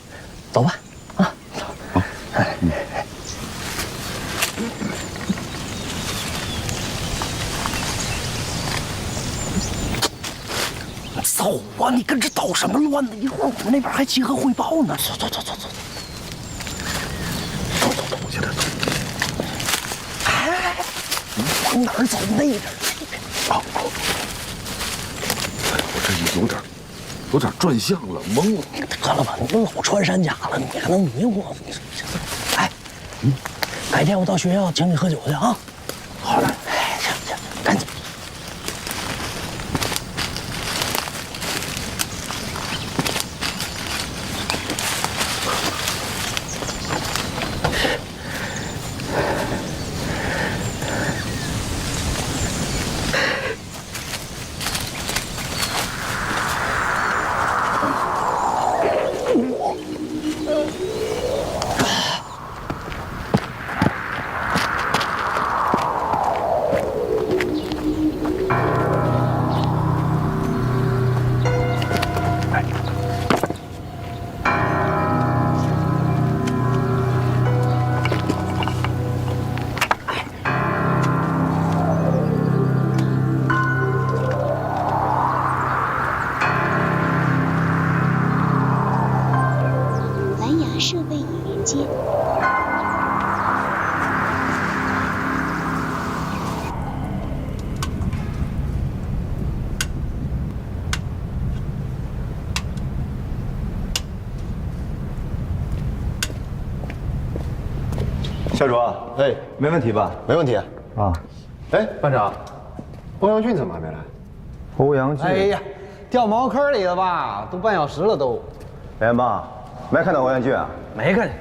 Speaker 16: 走吧，啊，走。好，哎，走啊！你跟这捣什么乱呢？一会儿我们那边还集合汇报呢。走。哎，往哪儿走？那边。
Speaker 8: 好。哎，我这有点转向了，懵了。
Speaker 16: 得了吧，你都老穿山甲了，你还能迷糊？哎，改天我到学校请你喝酒去啊。好嘞。哎，行，赶紧。
Speaker 20: 设备已连接。
Speaker 17: 校主，哎，没问题吧？
Speaker 14: 没问题。
Speaker 17: 啊，
Speaker 14: 哎，班长，欧阳俊怎么还没来？
Speaker 17: 欧阳俊，
Speaker 12: 哎呀，掉茅坑里了吧？都半小时了都。
Speaker 17: 连帮，没看到欧阳俊啊？
Speaker 12: 没看见。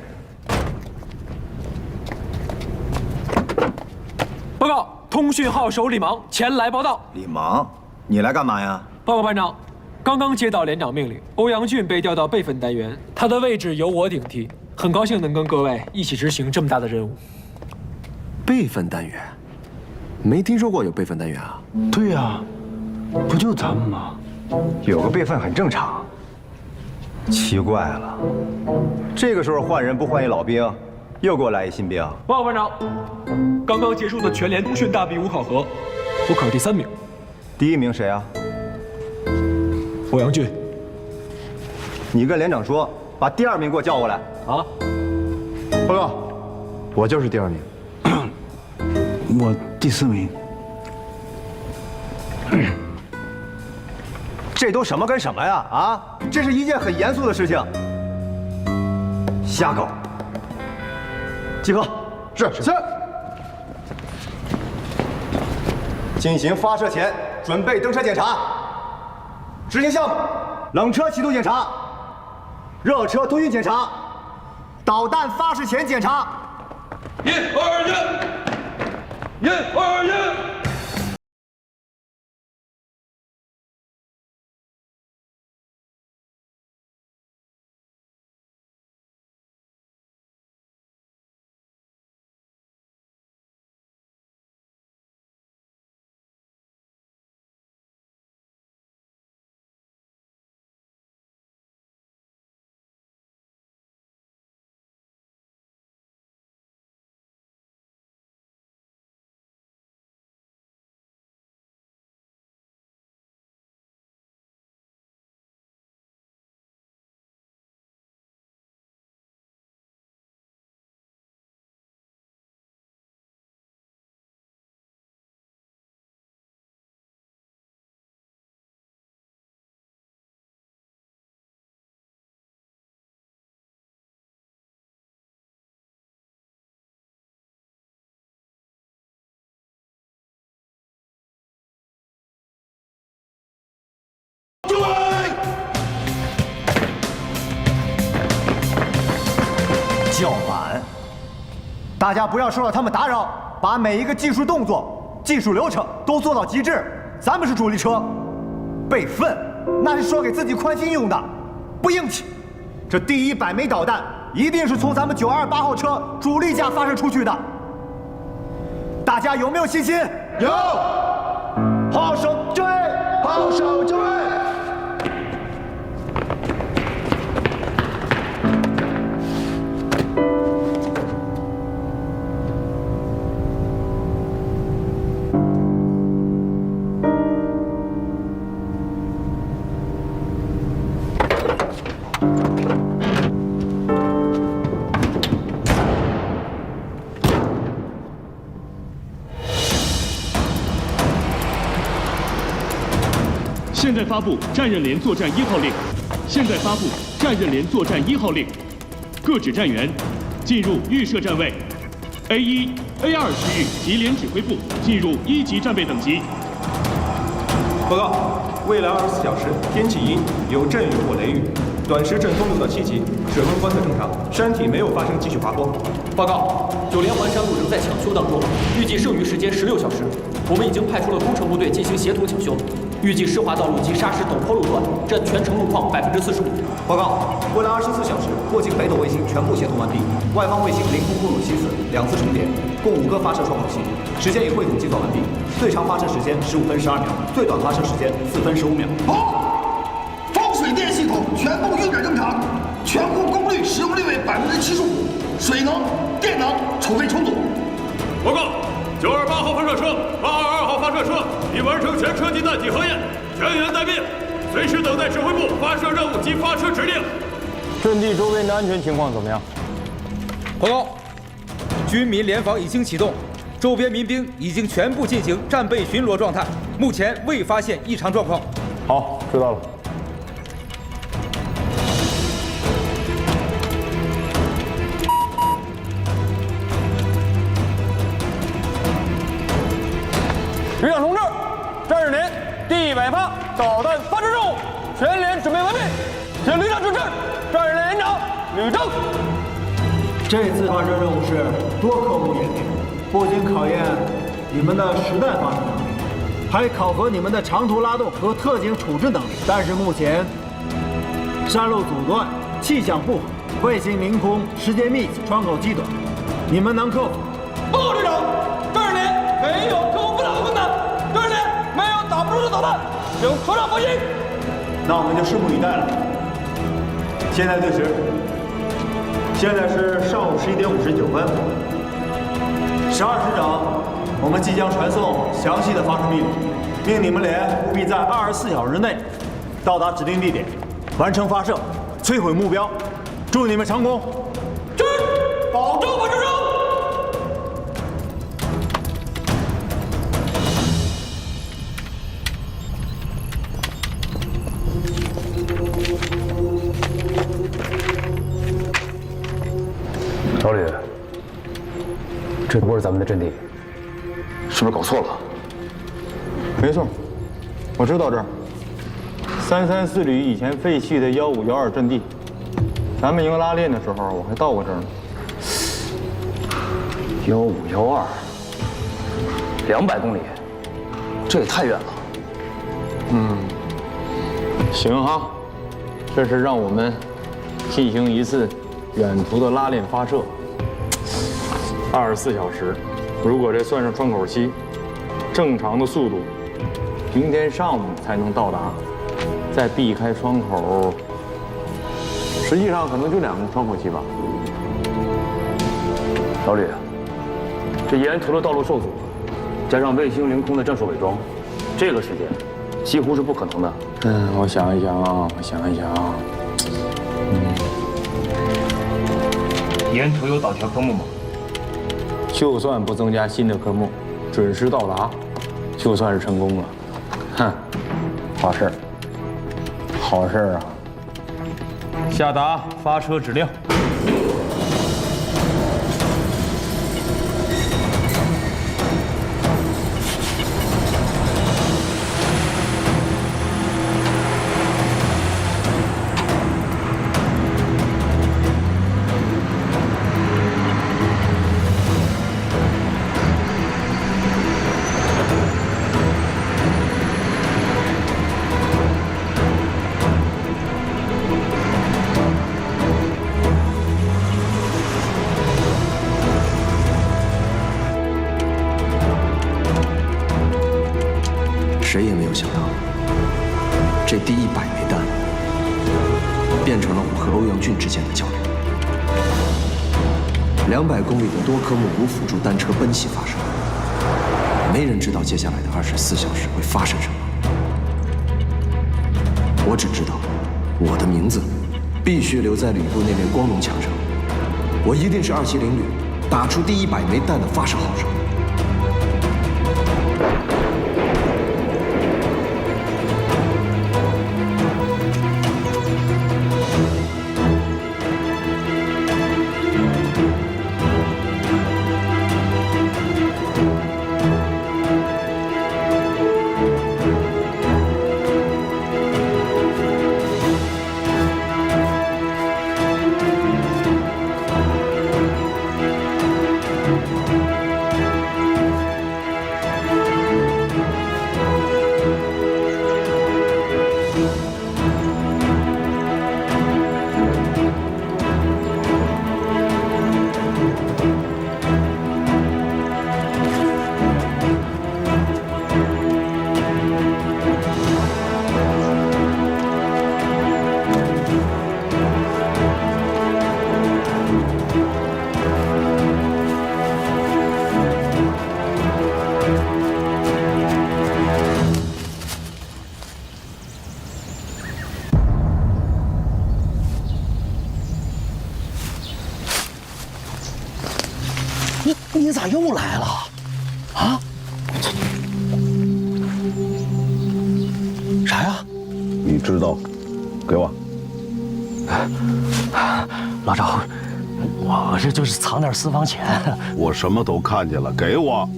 Speaker 21: 报告，通讯号手李芒前来报道。
Speaker 17: 李芒，你来干嘛呀？
Speaker 21: 报告班长，刚刚接到连长命令，欧阳俊被调到备份单元，他的位置由我顶替。很高兴能跟各位一起执行这么大的任务。
Speaker 14: 备份单元，没听说过有备份单元啊？
Speaker 17: 对呀，不就咱们吗？有个备份很正常。奇怪了，这个时候换人不换一老兵，又给我来一新兵。
Speaker 21: 报告班长，刚刚结束的全连通讯大比武考核，我考第3名。
Speaker 17: 第1名谁啊？
Speaker 21: 欧阳俊。
Speaker 17: 你跟连长说，把第2名给我叫过来。
Speaker 21: 啊！
Speaker 17: 报告，我就是第2名。
Speaker 15: 我第4名。
Speaker 17: 这都什么跟什么呀？啊，这是一件很严肃的事情。瞎搞！集合。是。进行发射前准备登车检查。执行项目：冷车启动检查，热车通讯检查，导弹发射前检查。1、2、1。叫板。大家不要受到他们打扰，把每一个技术动作、技术流程都做到极致。咱们是主力车，备份那是说给自己宽心用的，不硬气。这第100枚导弹一定是从咱们928号车主力架发射出去的。大家有没有信心？有。号手就位，号手就位。
Speaker 7: 现在发布战刃连作战1号令。现在发布战刃连作战1号令。各指战员进入预设站位 A1、A2区域及连指挥部，进入1级战备等级。
Speaker 22: 报告，未来24小时天气阴，有阵雨或雷雨，短时阵风6到7级，水温观测正常，山体没有发生继续滑坡。
Speaker 21: 报告，9连环山路仍在抢修当中，预计剩余时间16小时。我们已经派出了工程部队进行协同抢修。预计湿滑道路及砂石陡坡路段占全程路况45%。
Speaker 17: 报告，未来24小时过境北斗卫星全部协同完毕，外方卫星凌空布鲁西斯2次重叠，共5个发射窗口期，时间已汇总计算完毕，最长发射时间15分12秒，最短发射时间4分15秒。
Speaker 23: 好，风水电系统全部运转正常，全库功率使用率为75%，水能、电能储备充足。
Speaker 7: 报告，928号发射车、822号发射车已完成全车级弹体核验，全员待命，随时等待指挥部发射任务及发车指令。
Speaker 3: 阵地周围的安全情况怎么样？
Speaker 24: 报告，军民联防已经启动，周边民兵已经全部进行战备巡逻状态，目前未发现异常状况。
Speaker 3: 好，知道了。旅长同志，战刃连第100发导弹发射任务全连准备完毕，请旅长指示。战刃连连长吕征。
Speaker 17: 这次发射任务是多科目演练，不仅考验你们的实弹发射能力，还考核你们的长途拉动和特警处置能力。但是目前山路阻断，气象不好，卫星凌空，时间密集，窗口极短，你们能克服？
Speaker 7: 报告旅长，战刃连没有克服不了的困难，战刃连没有打不住的导弹，请车长放心。
Speaker 17: 那我们就拭目以待了。现在对时，现在是上午11点59分。12师长，我们即将传送详细的发射命令，命你们连务必在24小时内到达指定地点，完成发射，摧毁目标。祝你们成功！
Speaker 7: 真保证完成。
Speaker 2: 老吕，这不是咱们的阵地，
Speaker 19: 是不是搞错了？
Speaker 3: 没错，我知道这儿，334旅以前废弃的1512阵地，咱们营拉练的时候我还到过这儿呢。
Speaker 2: 1512，200公里，这也太远了。
Speaker 3: 行哈，这是让我们进行一次远途的拉练发射，24小时，如果这算上窗口期，正常的速度，明天上午才能到达，再避开窗口，实际上可能就2个窗口期吧。
Speaker 2: 老吕，这沿途的道路受阻，加上卫星凌空的战术伪装，这个时间几乎是不可能的。
Speaker 3: 我想一想啊，
Speaker 2: 沿途有导调科目吗？
Speaker 3: 就算不增加新的科目，准时到达，就算是成功了。哼，好事儿，好事儿啊！
Speaker 4: 下达发车指令。
Speaker 14: 谁也没有想到，这第100枚弹变成了我和欧阳俊之间的较量。200公里的多科目无辅助单车奔袭发射，没人知道接下来的24小时会发生什么。我只知道，我的名字必须留在旅部那面光荣墙上。我一定是270旅打出第100枚弹的发射号手。
Speaker 23: 你咋又来了？啊？啥呀？
Speaker 8: 你知道？给我。
Speaker 23: 老赵，我这就是藏点私房钱。
Speaker 8: 我什么都看见了，给我。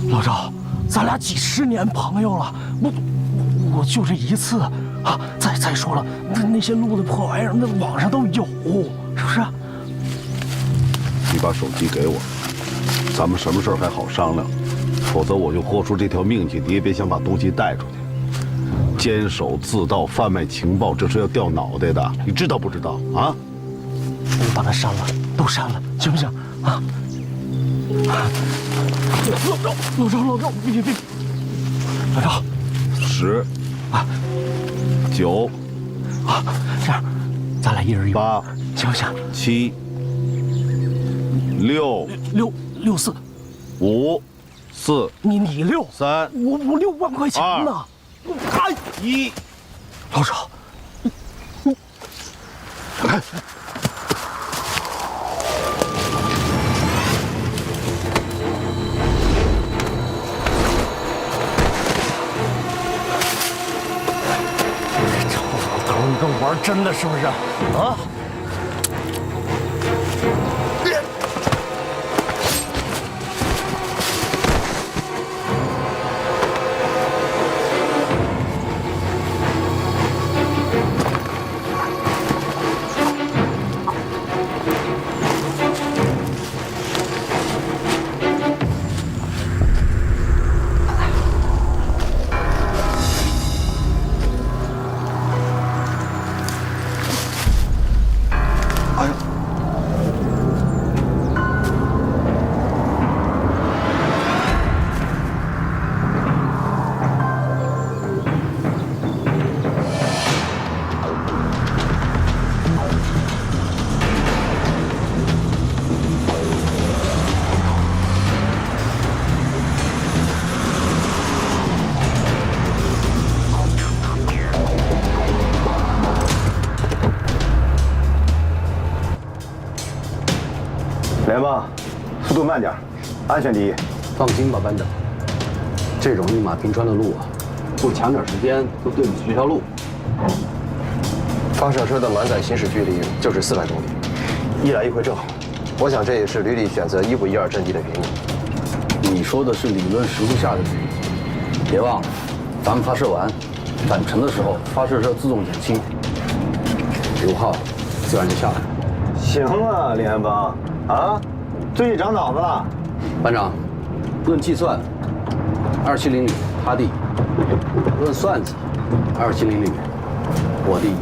Speaker 23: 老赵，咱俩几10年朋友了，我就这一次啊！再说了，那些录的破玩意儿，那网上都有，是不是？
Speaker 8: 你把手机给我，咱们什么事儿还好商量，否则我就豁出这条命去，你也别想把东西带出去。监守自盗、贩卖情报，这是要掉脑袋的，你知道不知道啊？
Speaker 23: 你把它删了，都删了，行不行啊？老赵，别，老赵
Speaker 8: ，10
Speaker 23: 啊
Speaker 8: ，9
Speaker 23: 啊，这样，咱俩一人一
Speaker 8: 8，
Speaker 23: 行不行
Speaker 8: ？7、6、
Speaker 23: 6、4、
Speaker 8: 5、4，
Speaker 23: 你6，
Speaker 8: 3，
Speaker 23: 我6万块钱呢。
Speaker 8: 哎，1，
Speaker 23: 老赵，
Speaker 8: 哎，
Speaker 23: 臭老头，你跟我玩真的是不是？啊？
Speaker 16: 联盟，速度慢点，安全第一。
Speaker 5: 放心吧，班长。这种一马平川的路啊，不抢点时间都对不起这条路。
Speaker 14: 发射车的满载行驶距离就是400公里，一来一回正好。我想这也是吕里选择151、2阵地的原因。
Speaker 5: 你说的是理论实务下的决定，别忘了，咱们发射完返程的时候，发射车自动减轻，刘浩自然就下来了。
Speaker 16: 行了，李安邦啊，最近长脑子了。
Speaker 5: 班长，论计算，270旅他第一；论算计，270旅我第一。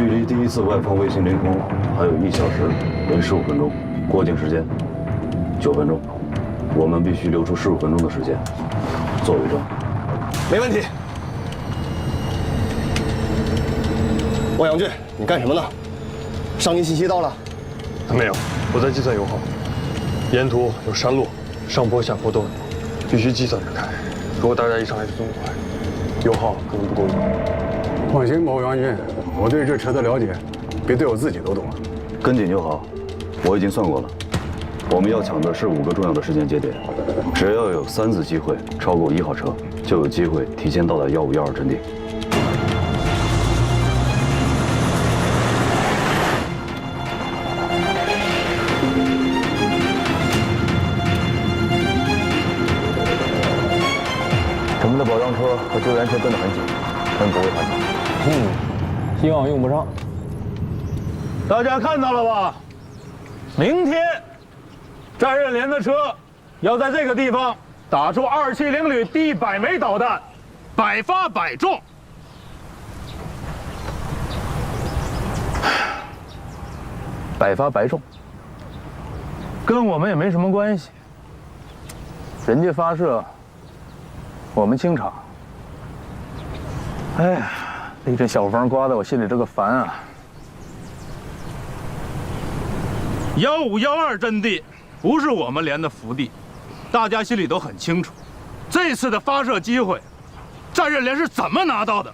Speaker 5: 距离第一次外放卫星凌空还有1小时零15分钟，过境时间9分钟，我们必须留出15分钟的时间做伪装。
Speaker 17: 没问题。汪洋俊，你干什么呢？上级信息到了？
Speaker 19: 没有，我在计算油耗。沿途有山路，上坡下坡都很多，必须计算着开。如果大家一上来就这么快，油耗可能不够用。
Speaker 16: 放心吧，汪洋俊，我对这车的了解比队友自己都懂。
Speaker 5: 跟紧就好，我已经算过了，我们要抢的是5个重要的时间节点，只要有3次机会超过1号车，就有机会提前到达1512阵地。
Speaker 2: 我们的保障车和救援车跟得很紧，他们不会发现。
Speaker 3: 希望用不上。
Speaker 1: 大家看到了吧？明天，战刃连的车要在这个地方打出270旅第100枚导弹，100发100中。
Speaker 2: 100发1中，
Speaker 1: 跟我们也没什么关系。人家发射，我们清场。哎呀，一阵小风刮得我心里这个烦啊！1512阵地不是我们连的福地，大家心里都很清楚。这次的发射机会，战刃连是怎么拿到的？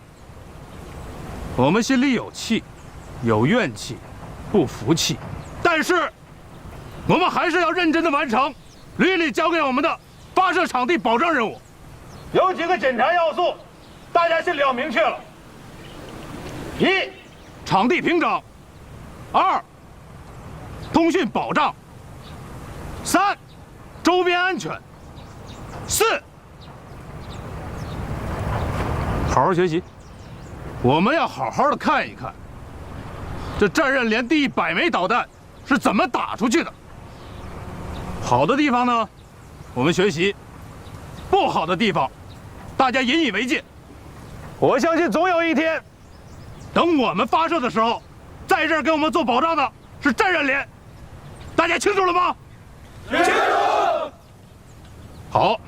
Speaker 1: 我们心里有气，有怨气，不服气，但是我们还是要认真的完成旅里交给我们的发射场地保障任务。有几个检查要素，大家心里要明确了：1. 场地平整；2. 通讯保障；3. 周边安全；4. 好好学习。我们要好好的看一看，这战刃连第100枚导弹是怎么打出去的。好的地方呢，我们学习；不好的地方，大家引以为戒。我相信总有一天，等我们发射的时候，在这儿给我们做保障的是战刃连。大家清楚了吗？清楚。好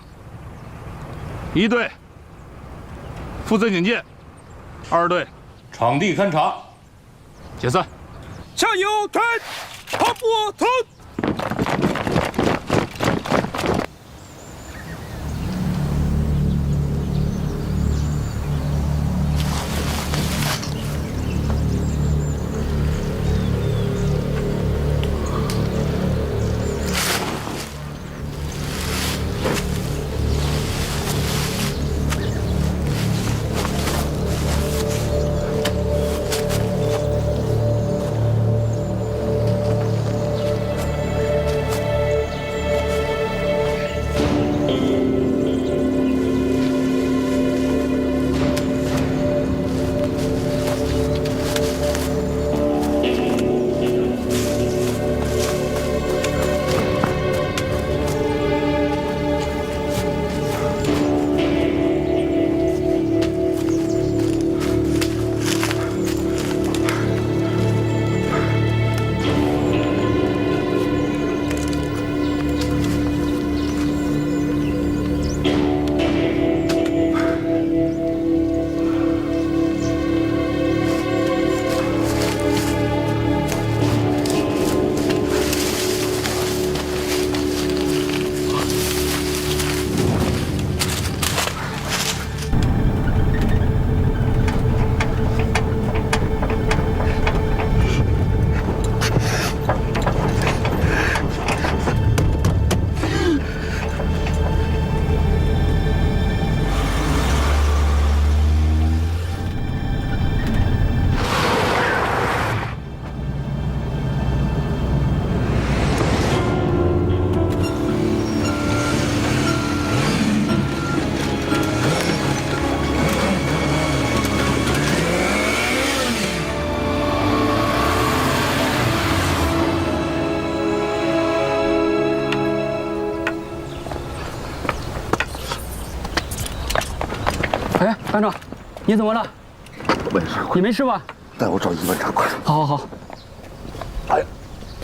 Speaker 1: ，1队负责警戒，2队场地勘察，解散。
Speaker 24: 加油，看，跑步，走。
Speaker 2: 哎，班长，你怎么了？
Speaker 8: 没事，
Speaker 2: 你没事吧？
Speaker 17: 带我找一班长，快点！
Speaker 9: 好好好。哎呀，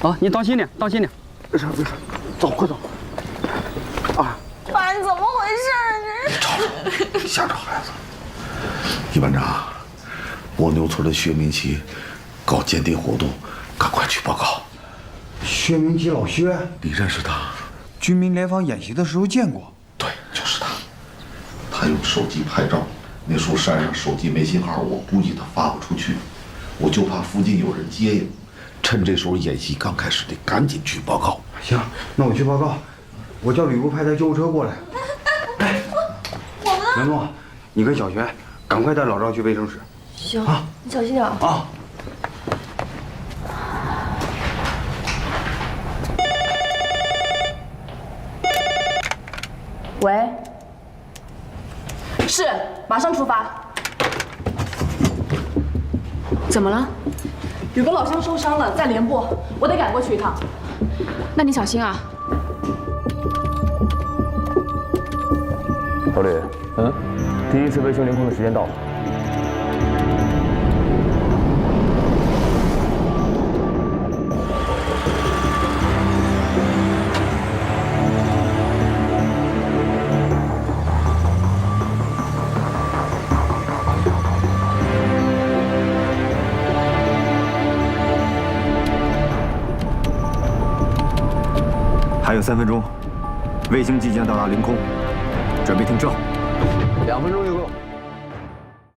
Speaker 9: 啊，你当心点，当心点。
Speaker 17: 没事没事，走，快走。啊！
Speaker 6: 爸，你怎么回事？
Speaker 8: 别吵了，吓着孩子。一班长，蜗牛村的薛明奇搞鉴定活动，赶快去报告。
Speaker 17: 薛明奇老薛，
Speaker 8: 你认识他？
Speaker 15: 军民联防演习的时候见过。
Speaker 8: 对，就是他。他用手机拍照，那时候山上手机没信号，我估计他发不出去，我就怕附近有人接应。趁这时候演习刚开始，得赶紧去报告。
Speaker 17: 行，那我去报告。我叫吕布派台救护车过来。哎，梁诺，你跟小璇赶快带老赵去卫生室。
Speaker 10: 行
Speaker 17: 啊，
Speaker 10: 你小心点
Speaker 17: 啊。
Speaker 6: 喂，是，马上出发。
Speaker 11: 怎么了？
Speaker 6: 有个老乡受伤了，在连部，我得赶过去一趟。
Speaker 11: 那你小心啊。
Speaker 2: 老吕，第一次卫星凌空的时间到了。
Speaker 17: 还有3分钟，卫星即将到达凌空，准备停车。
Speaker 2: 2分钟就够。